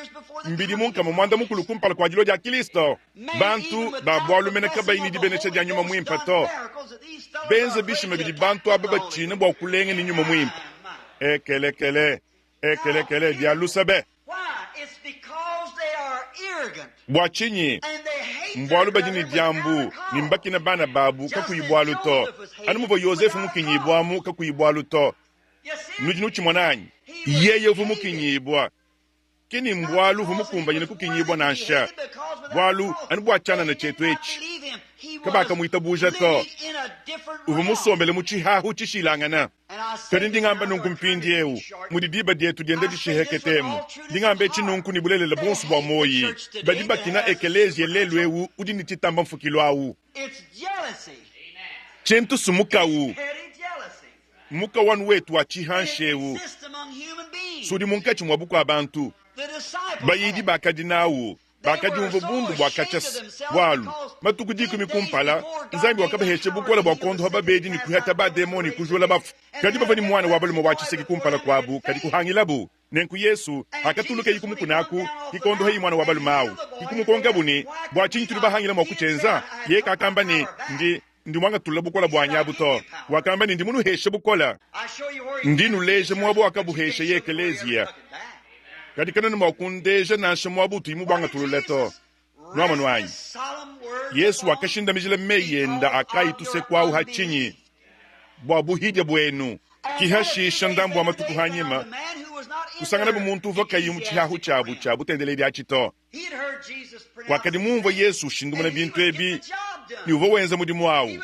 mbidi munka mwanda mukulu kumpala kwa jilo ja Kristo bantu babwalu mena kabaini di beneche ja nyuma mwimpa to benze bishima bidi bantu ababa chine bwa kulenge ni nyuma mwimpa Ekele dialusabe. Why? It's because they are arrogant. Bwachinyi And they hate mbwalu their bajini brother diambu without a cause. nimbakina bana babu kakuyibwalu to anumu Yosefu mukinyibwamu kakuyibwalu to You see? nujinu chimwananyi yeye vumu kinyibwa kini mbwalu vumu kumba nyine kukinyibwa na nsha bwalu anu bwachana na chetu echi kabaka muita buja to uvumu sombele muchihahu chishilangana kadi ndingamba nunku mpindi ewu mudidiba dietu diende dishiheketemu ndingamba echi nunku nibulelela bonsu bwa moyi badiba kina ekelezi lelu ewu udini chitamba mfukilo awu It's jealousy. chentu sumukawu Petty jealousy. muka wanu wetu It wachihanshewu exists among human beings. sudi munkachi mwabuku abantu The disciples bayidi had it. bakadi nawu bakadi umvo bundu bwakachas bwalu matukudiku mikumpala nzambi wakabaheshe bukola bwakondo hababedi ni kuhata ba demoni kujola bafu kadi bavani mwana wabalumo wachiseki kumpala kwabu kadi kuhangilabu nenku Yesu akatuluka yikumukunaku kikondo hayi mwana wabalumawu kikumukonga buni bwachinchulu bahangila mwakuchenza yeka akamba ndi mwanga tula bukola bwanyabu to wakamba ndi munu heshe bukola I show you where he ndinu leje mwabo wakabuheshe yekelezia kadi kanani mwakundeje nashe mwabu tuimu bwanga tululeto nwama nwanyi Yesu akashinda mijile meyenda akaituse kwawu hachinyi bwabu hija bwenu kihashisha ndambu amatuku hanyima kusangana bumuntu uva kayimu chihahu chabu tendeledi achito wakadi mumva Yesu shindumuna bintu ebi ni uva wenza mudimu wawu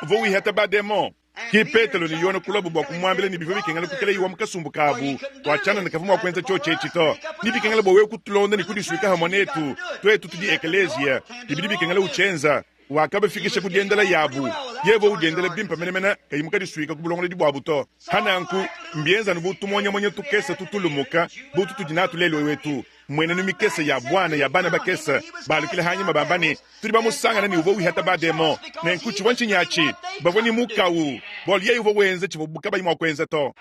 uva wihata ba demo ki Petelo ni yona kulabu bwa kumwambile ni bifo bikengala kukele yiwa mukasumbu kabu wachana na kafumu wakwenza choche chito ni bikengala bwa weku tulonda ni kudiswika hamonetu twetu tudi ekelezia ibidi bikengala uchenza wakabe fikisha kudiendela yabu yevo udiendela bimpa menemena kayimuka diswika kubulongola di bwabuto hananku mbienza nubutu monye tukesa tutulumuka butu tudinatu lelo wetu mwene numikesa ya bwana ya bana bakesa balukile hanyima bambani tuli bamusanga nani uvo wihata ba demo na nkuchi wanchi nyachi bavoni mukawu bol ye uvo wenze chivo bukaba yimwa kwenza to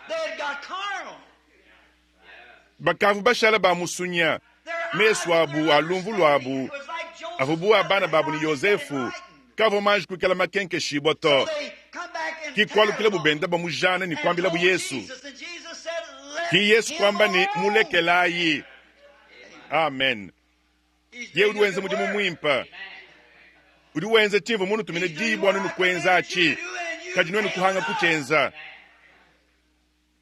bakavu bashala ba musunya meswabu alumvu lwabu avubu abana babu ni Yosefu kavo manji kukela makenke shiboto kikwalu kile bubenda bamujana ni kwambila bu Yesu ki Yesu kwamba ni mulekelayi. Amen. Ye uduwenze mudimu mwimpa uduwenze chivo munu tumine jibwa nunu kwenza achi kajinweni kuhanga kuchenza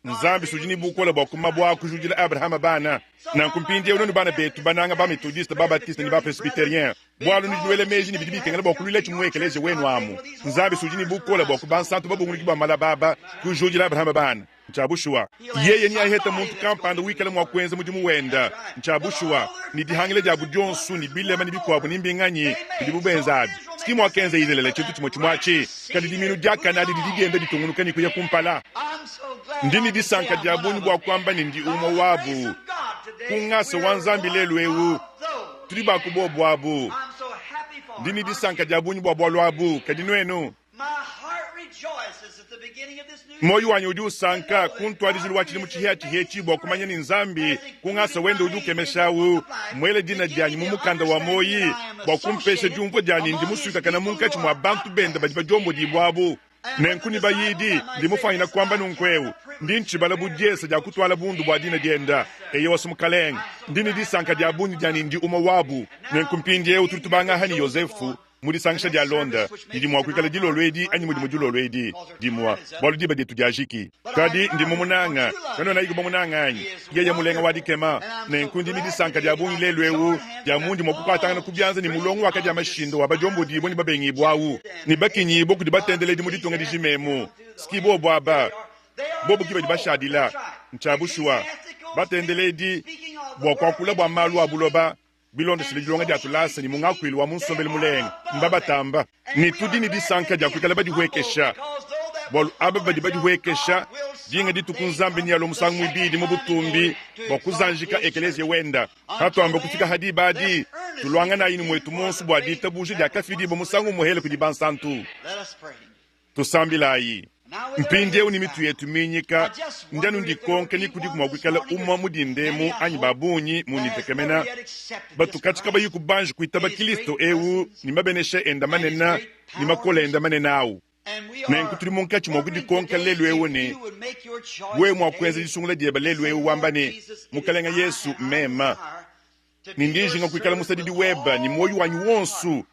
nzambi sujini bukola bwa kumabwa kujujila Abraham bana na kumpindi ununu bana betu bananga ba methodiste ba baptiste ni ba presbyterien bwalu ni duwele meji ni bidibi kengala bwa kulile chimwekeleje wenu amu nzambi sujini bukola bwa kubansantu babu nguliki bwa malababa kujujila Abraham bana nchabushwa yeye ni aheta muntu kampanda wikala mwakwenza mudimu wenda nchabushwa ni dihangile jabu jonsu ni bilema ni bikwabu ni mbinganyi bidibubenzabi skimu wakenza izelele chetu chimwachi kadi diminu jaka na didigenda ditungunu ni kuya kumpala ndini disanka jabuni bwa kwamba ni ndi umo wabu kungase wanzambi lelu ewu tuliba kubobo wabu ndini disanka jabuni bwa bwa lwabu kadi nwenu moyo wanyu udi usanka kuntwalizili wachili muchihiya chihechi bwa kumanya ni nzambi kungasa wende udi ukemeshawu mwele dina dyanyi mumukanda wa moyi bwa kumpeshe jumvo dyanyi ndi musuika kana munkachi mwa bantu benda badiba jombo dibwabu nenkuni bayidi ndi mufanyina kwamba nunkwewu ndi nchibala bujesa dya kutwala bundu bwa dina dyenda eye wasumukaleng ndini disanka dyabuni dyani ndi uma wabu nenkumpindi ewu tulitubanga hani Yosefu mudi sangisha dia londa ndi mwa kwikala dilo lwedi anyi mudi mujulo lwedi dimwa balu diba detu diajiki kadi ndi mumunanga kano na yigo mumunanga anyi yeye mulenga wadi kema na nkundi midi sanka dia bunyi lelwewu dia mundi mokukatanga na kubyanza ni mulongo wakadi amashindo wabajombo dibo ni babengi bwawu ni bakinyi boku di batendele di mudi tunga di jimemu skibo bwaba bobu kiba di bashadila nchabushwa batendele di bwa kwa kula bwa malu abuloba bilondo silejilonga dia tulasa ni munga kwili wa munsombele mulenga mbaba tamba ni tudini disanka dia kwikala badi wekesha bolu ababa di badi wekesha jinga ditu kunzambi ni alo musangu ibidi mubutumbi bakuzanjika ekelezi wenda hatu amba kufika hadi badi tulwanga na ini mwetu monsu bwa dita buji dia kafidi bo musangu muhele kudibansantu tusambilayi mpinde uni mitu yetu minyika ndanu ndikonke ni kudi kumagwikala umma mudindemu anyi babunyi muni tekemena batukachika bayiku banji kuitaba Kristo ewu ni mabeneshe enda manena ni makola enda manena au nenku tuli munkati mwagudi konka lelu ewone we mwakwenza lisungula dieba lelu ewu wambane mukalenga Yesu mema nindinjinga kuikala musadidi weba ni moyo wanyu wonsu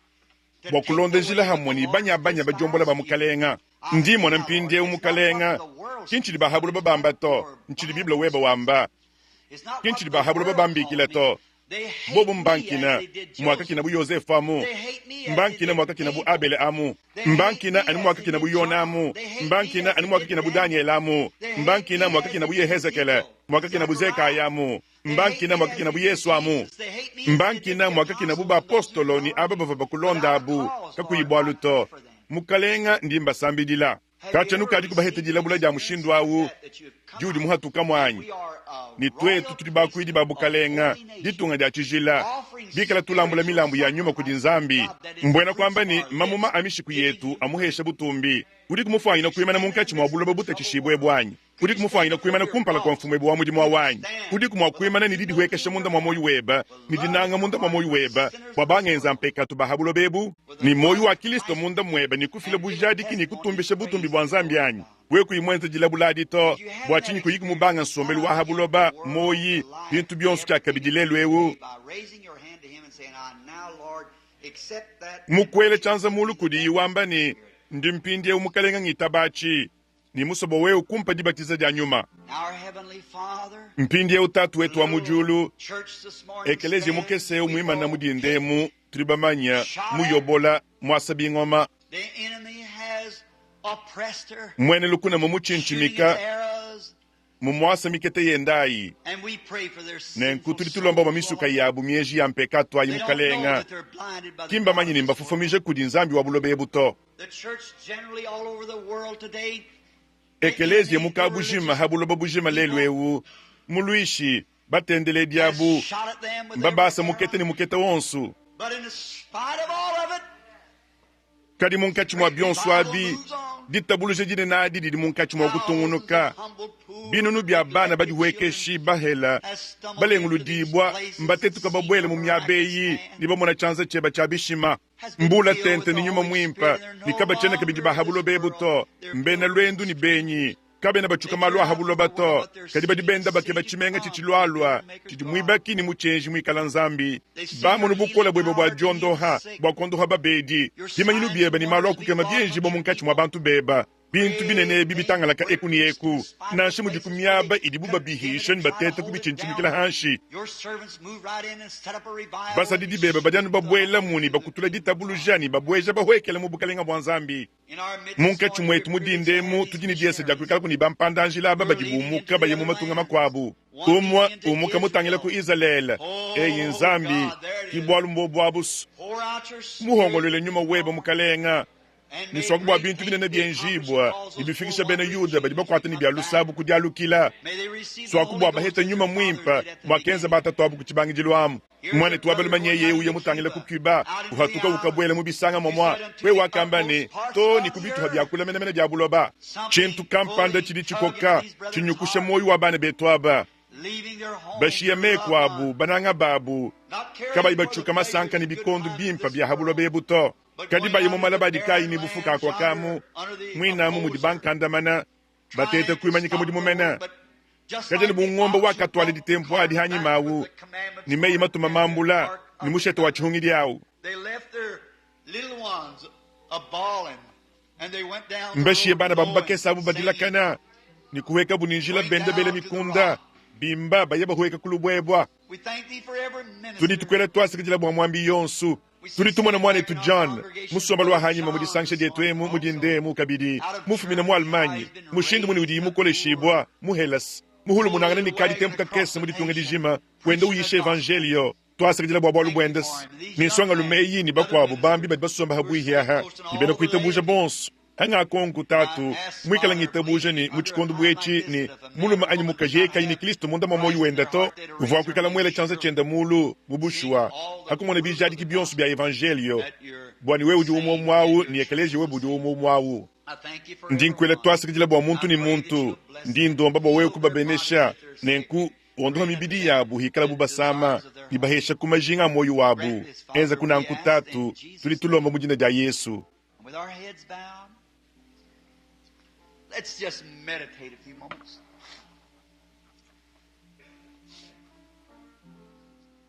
wakulonda njila hamwe ni banya bajombola ba mukalenga ndimo na mpindi ewu mukalenga kinchili bahabula babamba to nchili bibla weba wamba kinchili bahabula babambikila to bobu mbankina mwaka kina bu Yosefu amu mbankina mwaka kina bu Abel amu mbankina ani mwaka kina bu Yona amu mbankina ani mwaka kina bu Daniel amu mbankina mwaka kina bu Yehezekele mwaka kina bu Zekaya amu mbankina mwaka kina bu Yesu amu mbankina mwaka kina bu apostolo ni ababa bakulonda abu kakuyibwalu to mukalenga ndimba sambidila kachanu kadi kubahete jilabula ja mushindu awu judi muhatuka mwanyi ni twetu tuli bakwidi babukalenga ditunga dia chijila bikala tulambula milambu ya nyuma kudi nzambi mbwena kwamba ni mamuma amishiku yetu amuhesha butumbi udi kumufanyina kuimana munkachi mwabula babuta chishibwe bwanyi udi kumufanyina kuimana kumpala kwa mfumwe bwa mudi mwa wanyi udi kumwakuimana ni didi wekesha munda mwa moyu weba ni dinanga munda mwa moyu weba wabangenza mpeka tubahabulo bebu ni moyu wa Kristo munda mweba ni kufila bujadiki ni kutumbisha butumbi bwa nzambi yanyi weku imwenza jilabuladi to bwachinyi kuyiku mubanga nsombelu wa habuloba moyi bintu byonsu chakabidilelu ewu mukwele chanza mulu kudi iwamba ni ndimpindi ewu mukalenga ngitabachi ni musobo wewu kumpa dibatiza ja nyuma mpindi ewu tatu wetu wa mujulu ekelezi mukese ewu muima na mudindemu tribamanya muyobola mwasabi ngoma mwene lukuna mumuchinchimika mumwasa mikete yendayi nenku tulitulomba mamisuka yabu mieji ya mpekato ayi mukalenga kimba manyini mbafufumije kudi nzambi wa bulobe buto ekelezi mukabujima habuloba bujima lelu ewu muluishi batendele diabu mbabasa mukete ni mukete wonsu kadi munkachi mwa byonsu abi ditabuluje jine na adi di munkachi mwa kutungunuka binunu bya bana badi wekeshi bahela balengulu dibwa mbatetu kababwele mu myabeyi nibo mona chanza cheba chabishima mbula tente ni nyuma mwimpa nikaba chene kabidi bahabulo bebuto mbena lwendu ni benyi kabena bachuka malwa habulo bato kadi badi benda bakeba chimenga chichilwalwa chidi mwibaki ni muchenji mwikala nzambi bamu nubukola bwebo bwa jondoha bwa kondoha babedi kimanyinu bieba ni malwa kukema byenji bo munkachi mwa bantu beba bintu binene bibitangalaka eku ni eku nanshi mujikumyaba idibuba bihishen batete kubichinchimikila hanshi basa didi beba badianu babwela muni bakutula ditabulujani babweja bahwekela mubukalenga bwa nzambi munkachi mwetu mudindemu tudini diese jakwikala kuni bampandanjila babajibumuka bayemu matunga makwabu umuka mutangila ku Israel eyi nzambi kibwalu mbobwabus muhongolele nyuma weba mukalenga nisokubwa bintu binene byenjibwa ibifikisha bene Yuda badi bakwata ni byalusabu kudyalukila swakubwa baheta nyuma mwimpa mwakenza batatwabu kuchibangijilwamu mwane tuwabelu manyeye uye mutangile kukiba uhatuka ukabwele mubisanga momwa we wakambane to ni kubitu habyakula mene byabuloba chintu kampanda chidi chikoka chinyukusha moyo wabane betwaba bashiya mekwabu bananga babu kaba ibachuka masanka ni bikondu bimpa bya habulo bebuto kadi bayimu malabadi kai ni bufuka kwa kamu mwina mu mudibankandamana batete kuimanyika mudi mumena kadi ni bungomba wakatwali di tempo adi hanyi mawu ni meyi matuma mambula ni musheto wa chihungidi yao mbashiye bana babu bakesa abu badilakana ni kuweka buninjila bende bele mikunda bimba bayeba huweka kulubwebwa tudi tukwela twasikijila bwa mwambi yonsu tudi tumwana mwane tu John musomba lwa hanyima mudi sangsha dietuemu mudi ndemu kabidi mufumina mu Almanyi mushindu muni udi mukole shibwa mu Hellas muhulu munangana ni kadi tempu kakese mudi tunga dijima wenda uyishe evangelio twasikijila bwa bwalu bwendes nisonga lumeyi ni bakwabu bambi badi basomba habu ihiaha ibena kuitabuja bonsu hanga konku tatu mwikala ngitabuja ni muchikondu bwechi ni muluma anyi mukajeka ini Kristo munda mamoyu wenda to uva kwikala mwele chanza chenda mulu mubushwa hakumone bijadi kibionsu bya evangelio bwani we udi umo mwawu ni ekeleji we budi umo mwawu ndinkwele twasikijila bwa muntu ni muntu ndindomba bwa we kubabenesha nenku ondoha mibidi yabu hikala bubasama nibahesha kumajinga moyo wabu enza kuna nkutatu tulitulomba mujina ja Yesu. With our heads bowed, Let's just meditate a few moments.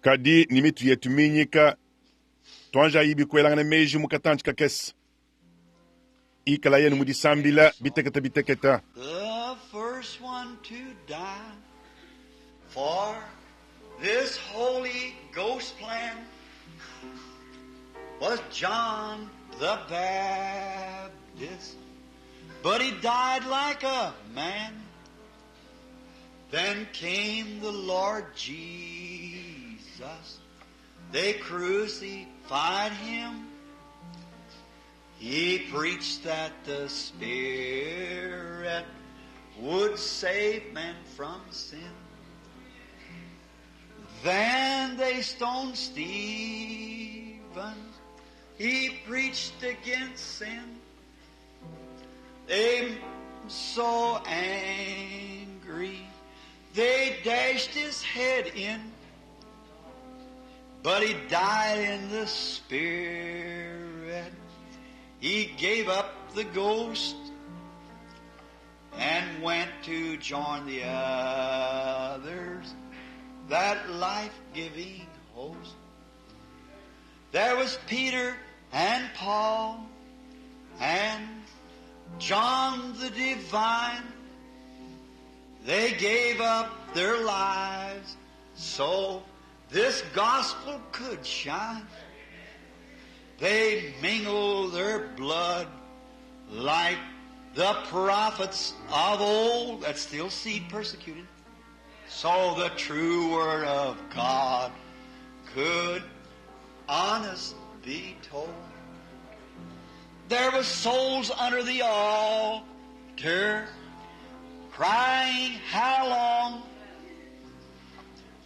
Kadi nimitu yetu minyika twanja ibi kwelangana meji mukatanchika kes ikala yenu mudisambila biteketa The first one to die for this Holy Ghost plan was John the Baptist, but he died like a man. Then came the Lord Jesus. They crucified him. He preached that the Spirit would save men from sin. Then they stoned Stephen. He preached against sin. They so angry, they dashed his head in. But he died in the Spirit. He gave up the ghost and went to join the others, that life-giving host. There was Peter and Paul and John the Divine. They gave up their lives so this gospel could shine. They mingled their blood like the prophets of old that still seed persecuted, so the true word of God could honest be told. There was souls under the altar crying, how long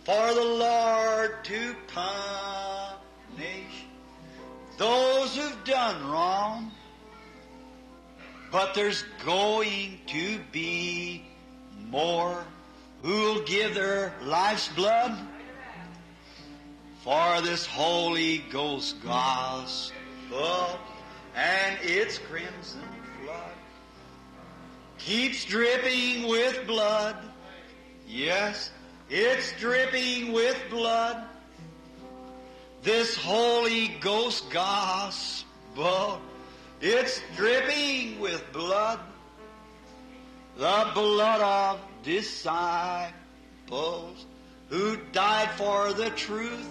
for the Lord to punish those who've done wrong? But there's going to be more who'll give their life's blood for this Holy Ghost gospel, and its crimson flood keeps dripping with blood. Yes, it's dripping with blood. This Holy Ghost gospel, it's dripping with blood. The blood of disciples who died for the truth.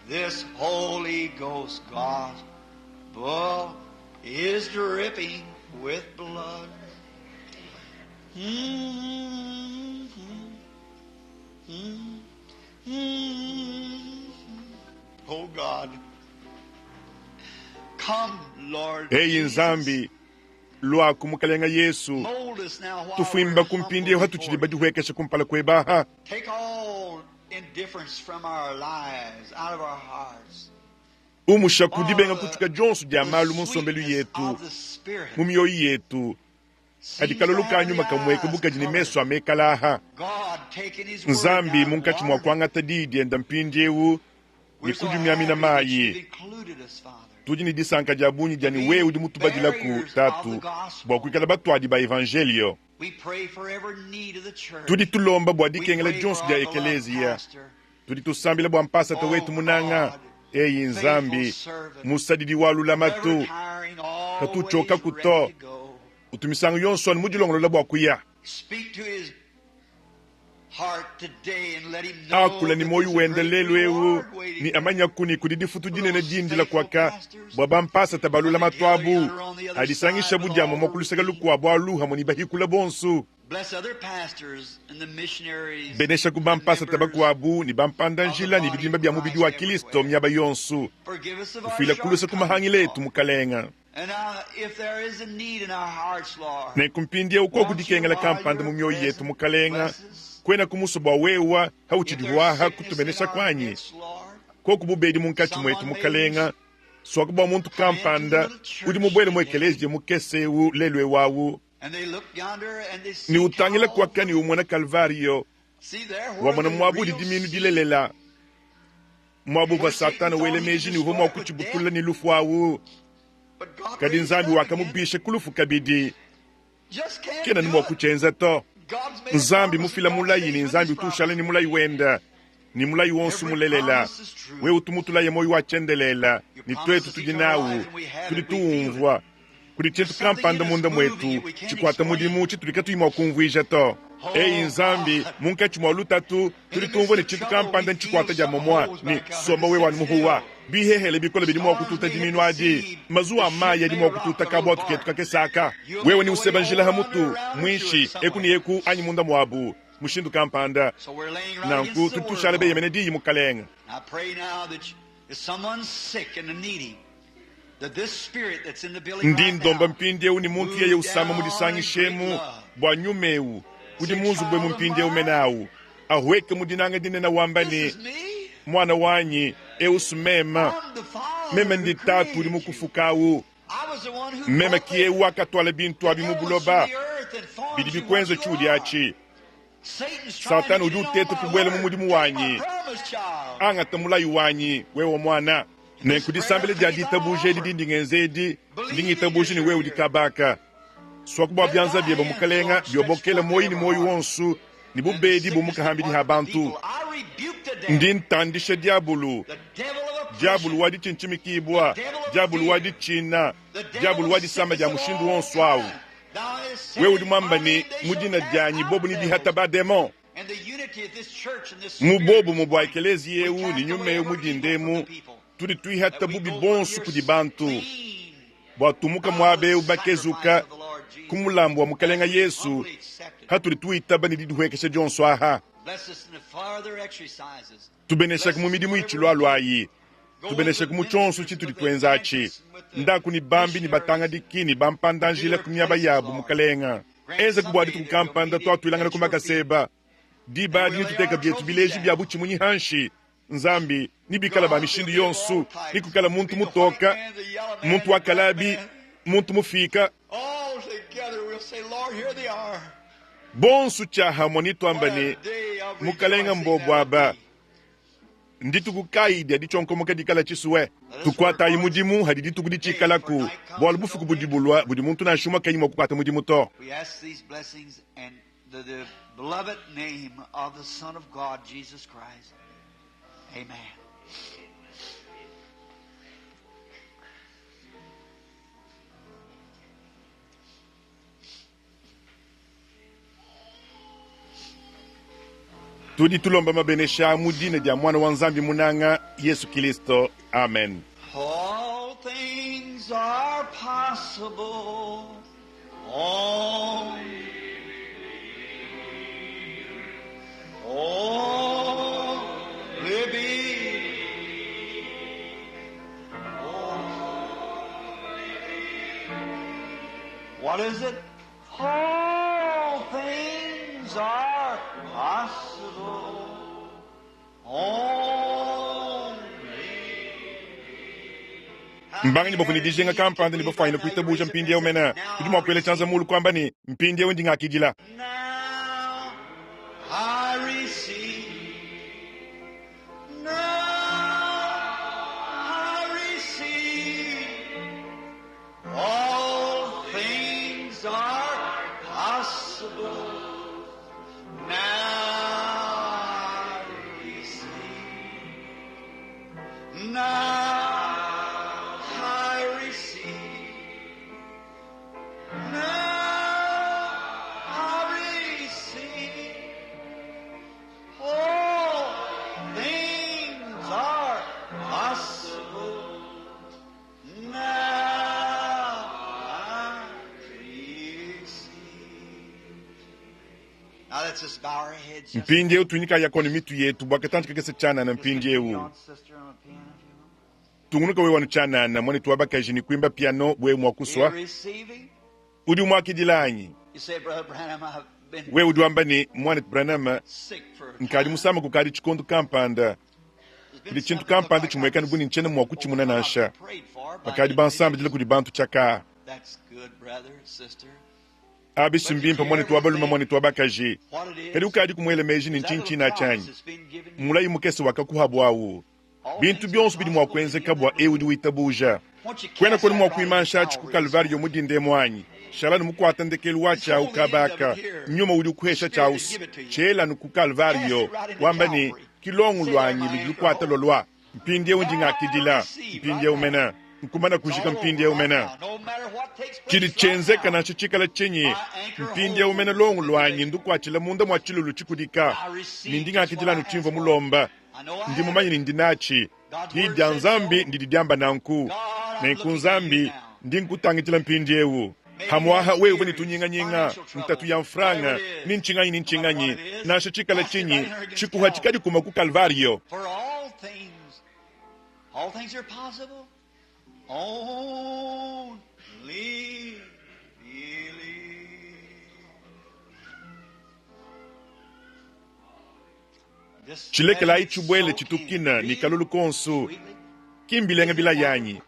This Holy Ghost gospel is dripping with blood. Oh God, come Lord. Hey nzambi lwa kumukalenga Yesu Mold us now while tufimba we're kumpindie humble hatu before chiliba you. juhekesha kumpala kwebaha Take all indifference from our lives, out of our hearts. umusha kudibenga kutuka jonsu dia malu munsombelu sweetness yetu of the Spirit mumyoyi yetu seems adikalo to have lukanyu the makamweke eyes bukaji ni covered. meso amekalaha God taking His word nzambi down munkati water. mwakwanga tadidi enda mpindiewu We're so nikujumyami na happy that you've mayi included us, Father. tuji ni disanka jabunyi jani wewe udi mutubadilaku tatu bwakwikala batwadi ba evangelio We pray for every need of the church. tudi tulomba We bwadikengela pray jonsu for dia our beloved ekelezia pastor. tudi tusambila bwa mpasata wetu munanga eyi nzambi musadidi walulamatu Retiring always katuchoka ready kuto to go. utumisango yonsoni mudilongolola bwakuya Speak to his heart today and let him know akula ni that moyu there's a great wendelelwewu reward waiting ni for amanya kuni kudidi futu dinene dindila kwaka bwaba mpasa tabalula matwabu adisangisha bujamo mwakulusega lukwabo aluha muni bahikula bonsu Bless other pastors and the missionaries. benesha kuba mpasa tabakwabu ni bampanda njila ni bidimba bya mubidi wa Kristo myaba yonsu Forgive us of our ufila kulusa tumahangile shortcomings, letu mukalenga And if there is a need in our hearts, Lord, ne kumpindie uko kudikengela kampanda mu myoyo yetu mukalenga kwena kumusoba wewa hauchidihwaha kutubenesha kwanyi ko kububedi munkati mwetu mukalenga swakuba muntu kampanda udi mubwele mwekeleje mukesewu lelwe wawu ni utangile kwaka ni umwana Kalvario wamana mwabudi diminu dilelela mwabuba satana wele meji ni uho mwakuchibutula ni lufu wawu kadi nzambi wakamubishe kulufu kabidi kena ni mwakuchenza to nzambi mufila mulayi ni nzambi utushala ni mulayi wenda ni mulayi wonsu mulelela we utumutulaye moyo wachendelela ni twetu tudinawu tuli tuumvwa kuli chintu kampanda munda mwetu chikwata mudimu chitulika tuyima wakumvwija to eyi nzambi munka chimwaulutatu tuli tumvwa ni chintu kampanda nchikwata ja momwa ni soma we wanu muhuwa bihehele bikola bidimu wakututa diminwaji mazuwa maya dimu wakututa kabwa tuketu kakesaka wewe ni usebanjila hamutu mwishi eku ni eku anyi munda mwabu mushindu kampanda nanku tutushale be yemene diyi mukalenga ndi ndomba mpindeu ni muntu yeye usama mudisangishemu bwa nyumeu kudi munzu bwe mpindeu menawu ahweke mudinanga dinena wambani mwana wanyi eusumema mema ndi tatu limukufukawu mema kiyewu akatwala bintu abimubuloba bidi bikwenzo chudi achi satani udi utetu kubwela mumudimu wanyi angatamulayi wanyi wewo mwana nenkudisambele dia ditabuje didi ndingenzedi ndingitabuje ni wewu dikabaka swakubwa byanza byeba mukalenga byobokela moyi ni moyi wonsu ni bubedi bumukahambidi habantu ndi ntandishe diabulu wadi chinchimikibwa diabulu wadi china diabulu wadi sama dia mushindu wonsu awu wewu di mwambani mudina dianyi bobu ni dihataba demon mubobu mubwa ekelezi yewu ni nyumewu mudindemu tuli tuihata bubi bonsu kudi bantu bwatumuka mwabe ubakezuka kumulambu wa mukalenga Yesu hatuli tuitaba ni diduhekesha jonso aha tubenesha kumumidimu ichilo alwayi tubenesha kumuchonsu chituli tuenzachi ndaku ni bambi ni batanga dikini bampandanjila kumyaba yabu mukalenga eze kubwadi tukukampanda tuatuilangana kumakaseba dibadi ni tuteka bietu bileji byabu chimunyi hanshi nzambi nibikala ba mishindu yonsu nikukala muntu mutoka muntu wakalabi muntu mufika bonsu chaha monito ambani mukalenga mbobwaba nditukukaidi adichonkomoka dikala chisuwe tukwata imudimu hadidi tukudicikala ku bwala bufuku budibulwa budi muntu na shuma kanyima kukwata mudimu to the beloved name of the Son of God, Jesus Christ. Amen. tudi tulomba mabenesha mudine dia mwana wa nzambi munanga Yesu Kristo. Amen. All things are possible. What is it? All things are possible. Mbanga ni bofuni dijenga kampanda ni bofaina kuitabuja mpindi ya umena kujuma kwele chanza mulu kwamba ni mpindi ya wendi ngakijila. I receive. Now I receive. All things are possible. Now I receive. Now I receive. Now I receive. All things are possible. Now I receive. Now let's just bow our heads. Mpindi yetu tunika yakoni mitu yetu bwakatanchi kakese chana na mpindi yetu tungunuka we wanu chana na mwani tuwabaka jini kuimba piano we mwakuswa udi mwakidilanyi we udi wambani mwani Branham nkadi musama kukadi chikondu kampanda kudi chintu kampanda chimwekani guni nchene mwakuchimuna nasha makadi bansamba jile kudi bantu chaka abi simbimpa mwani tuwabaluma mwani tuwabakaji hedi ukadi kumwele meji ni nchinchi na chanyi mulayi mukese wakakuhabu awu bintu byonsu bidi mwakwenze kabwa eudi witabuja kwena kwenu mwakuimansha chiku kalvario mudinde mwanyi shalani mukwatandekelu wacha ukabaka nyuma uli kuhesha chaus chela nuku kalvario wambani kilongu lwanyi lukwata lolwa mpindie unjinga kidila mpindie umena nkumana kushika mpindie umena chili chenzeka na chichikala chenye mpindie umena longu lwanyi ndukwachila munda mwachilulu chikudika nindinga kidila nuchimvo mulomba ndi mumanyi nindinachi didya nzambi ndididyamba nanku nenkunzambi ndinkutangitila mpindiewu hamwaha wewe ni tunyinganyinga ntatu ya mfranga ninchinganyi nasho chikala chinyi chikuha chikadi kuma ku kalvario. For all things are possible. Only believe. chilekela ichubwele chitukina ni kalulu konsu kimbilenga bila yanyi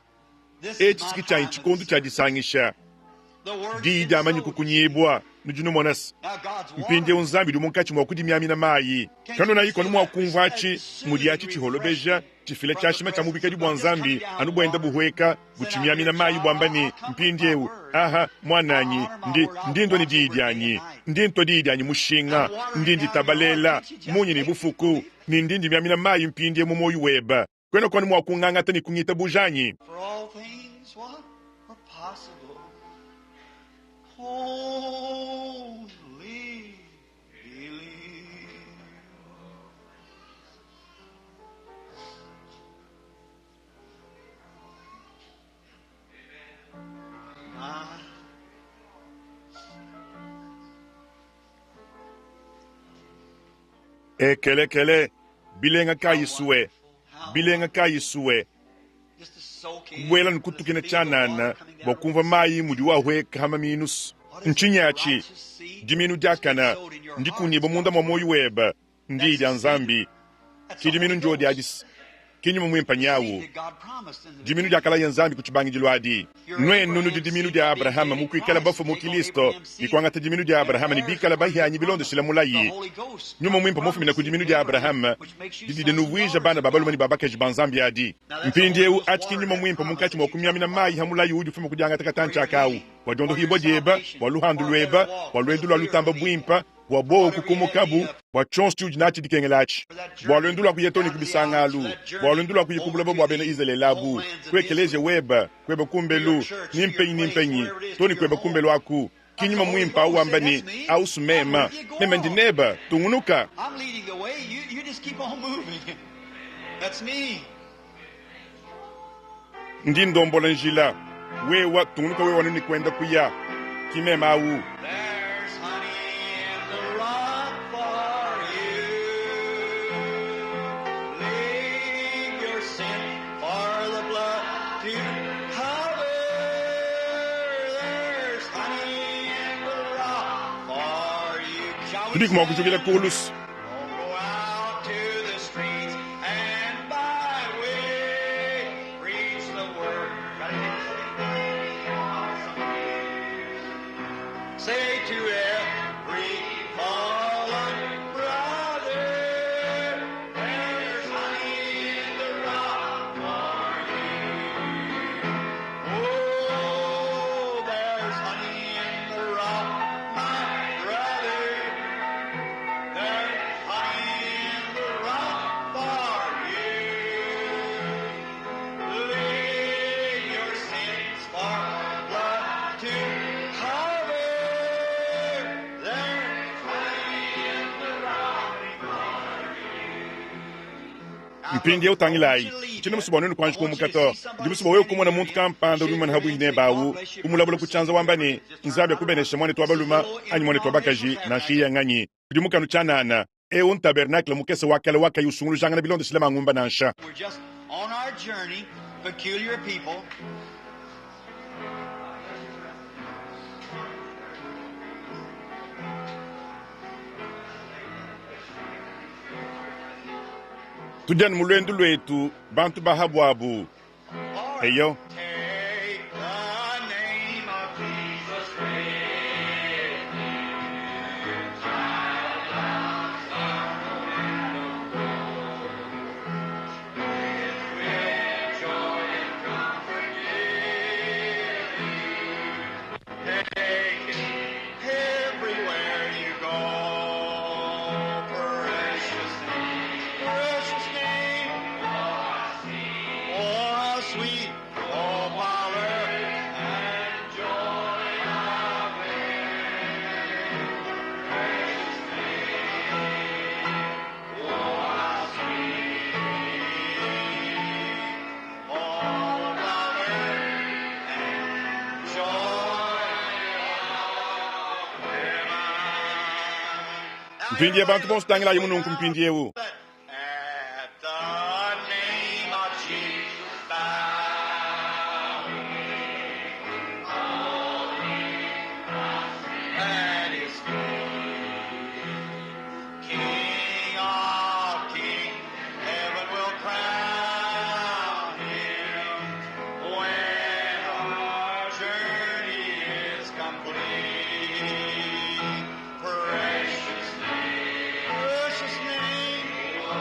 echitsiki chanyi chikondu chadisangisha dida amanyi kukunyibwa nujuno monas mpinde unzambi dumonkachi mwakuti miami na mayi kano na iko numu wakumvachi mudiachi chiholobeja chifile chashima cha mubikadi bwanzambi anubwenda buhweka buchimiami na mayi bwambani mpindewu aha mwananyi ndindo ni didyanyi ndinto didyanyi mushinga ndindi tabalela munyi ni bufuku ndindi miami na mayi mpinde mumoyu weba kweno kwa numu wakungangata ni kunyita bujanyi. For all things what are possible. Only believe. Kele bilenga kayisuwe bilenga kayisuwe kubwela nkutukina chanana bokumva mayi mudi wahweka hama minus nchinyachi diminu dyakana ndikunyiba munda mwamoyu weba ndidya nzambi kidiminu njodi adis kinyuma mwimpa nyawu diminu dyakala ya nzambi kuchibangijilwadi nwenu diminu dya Abrahama mukuikala bafu mukilisto ikwangata diminu dya Abrahama nibikala bahianyi bilondo sila mulayi nyuma mwimpa mufumina kudiminu dya Abrahama didide nuwija bana babalumani babakeji banzambi adi mpindiewu achiki nyuma mwimpa munkachi mwakumyami na mayi hamulayi uji fuma kudyanga takatancha akawu wajondo hibo dyeba waluhandu lweba walwendu lwalutamba bwimpa wabo kukumukabu wachonsi uji nachi dikengelachi walwendu lwakuyetoni kubisangalu walwendu lwakuyikubulabo bwabena izelelabu kwekeleje weba kweba kumbelu nimpenyi toni kweba kumbelu aku kinyuma mwimpa au ambani au sumema mema ndineba tungunuka. I'm leading the way. You just keep on moving. That's me. Ndi ndombola njila wewa tungunuka wewa nini kwenda kuya kimema au There's honey in the rock for you. Leave your sin for the blood to cover. There's honey in the rock for you. Shall we tudi kuma sing? kuchukila kulus Go out to the streets and byway, preach the word. Say to every fallen brother, there's honey in the rock for you. Oh, there's honey in the rock, my brother. There's honey in the rock for you. Leave your sins for blood to cover. There's honey in the rock mpindi eu tangilai chino musubonenu kwanji kumukato ndimusubo wewe kumona muntu kampanda rumana habu ine bawu umulabula kuchanza wambani nzabe kubenesha mwane twabaluma anyi mwane twabakaji na shiya nganyi ndimukanu chanana un tabernacle mukese wakala waka yusungulu jangana bilondo silama ngumba nansha. We're just on our journey, peculiar people. tujan mulwendu lwetu bantu bahabwabu Lord, eyo take the name of Jesus with you. Child of sorrow and of woe, with joy and comfort you. mpindie bantu bonse tangila yimu mpindie wu. At the name of Jesus, that is King of kings, heaven will crown him when our journey is complete. Precious name, precious name. Oh,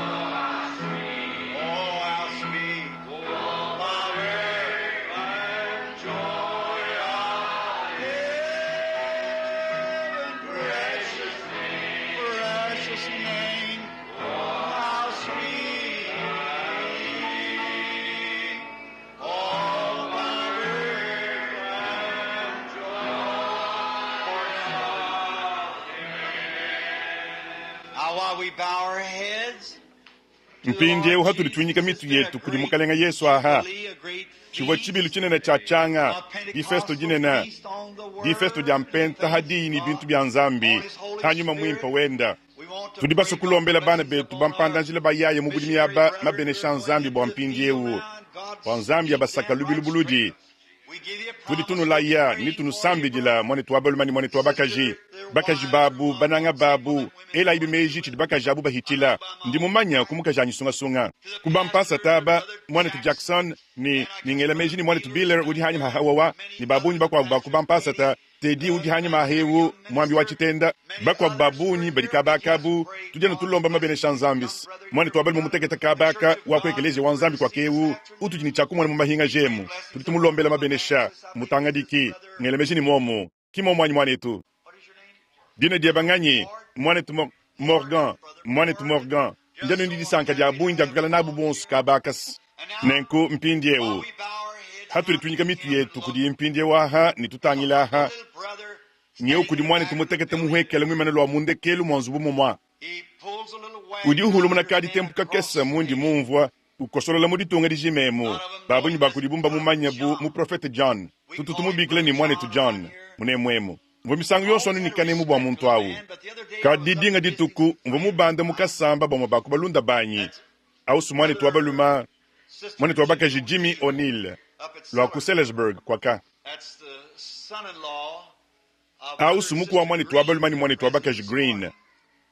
how sweet, power and joy of heaven. Precious name, how sweet. Oh, power and joy. Now while we bow our heads, Mpindie wu hatuli tuinyika mitu yetu kudimukalenga Yesu aha. Chiwa chibilu chinene cha changa, di festo jinena, di festo jampenta hadini bintu bya nzambi, hanyuma mwimpa wenda. Tudibaso kulombela bana betu bampandanjile bayaye mubudimi yaba mabene shanzambi bwa mpindie wu. Bwa nzambi yaba saka lubilubuludi. Tudi tunu la ya, ni tunu sambi jila, mwani tuwabalumani mwani tuwabakaji. Bakaji babu, bananga babu, ela ibi meji chidi bakaji abu bahitila. Ndi mumanya kumukaja sunga sunga. Kubampasa taba, mwani tu Jackson, ni ngela meji ni mwani tu Biller, udi hanyi mahawawa, ni babuni bakwa kubampasa ta, tedi udi hanyi mahewu, mwambi wachitenda, bakwa babuni, badika bakabu, tujana tulomba mabene shanzambis. Mwani tuwabalu mumuteketa kabaka, wakwekelezi wanzambi kwa kewu, utu jini chaku mwani mumahinga jemu, tutumulombela mabene sha, mutanga diki, ngela meji ni momo, kimo mwani tu. Dine diabanganyi, mwani tu Morgan, mwani tu Morgan, njanu ndi sanka dia buinja kukala nabu bonsu kabakas. Nenko mpindie wu. Hatuli tuinyika mitu yetu kudi mpindie waha, ni tutangila aha. Nyeu kudi mwani tumutekete muhekele mwimana lwa munde kelu mwanzubu mumwa. Udi uhulu munakadi tempu kakesa mundi mumvwa, ukosolola mudi tunga di jimemu. Babu nyi bakudi bumba mumanya bu mu profete John. Tututumubikile ni mwani tu John, mune mwemu. Mvomisangu yosonu nikane mubwa muntu awu. Kadidinga dituku, mvomubanda mukasamba bomo bakubalunda banyi. Au sumwani tuwabaluma, mwani tuwabakaji Jimmy O'Neill, lwa ku Salisbury kwaka. Au sumuku wa mwani tuwabaluma ni mwani tuwabakaji Green,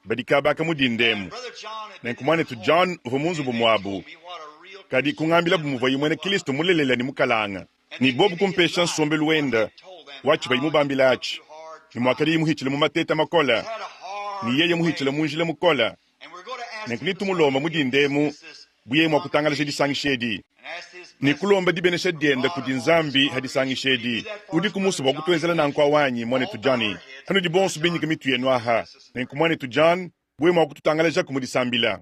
badika baka mudindemu. Nenku mwani tu John vomunzu bumwabu. Kadi kungambila bumuvoyi mwene Kilisto mulelela ni mukalanga. Ni bobu kumpesha nsombe luenda, wachi bayi mubambila achi. Ni mwakari muhichile mumateta makola, ni yeye muhichile munjile mukola. Nenkuni tumulomba mudindemu, buye mwakutangala shedi sangi shedi. Ni kulomba dibene shedienda kudi nzambi hadi sangi shedi. Udi kumusu wakutuwezela na nkwa wanyi mwene tu Johnny. Hanu di bonsu binyi kamitu yenu aha. Nenku mwene tu John, buye mwakututangala jaku mudi sambila.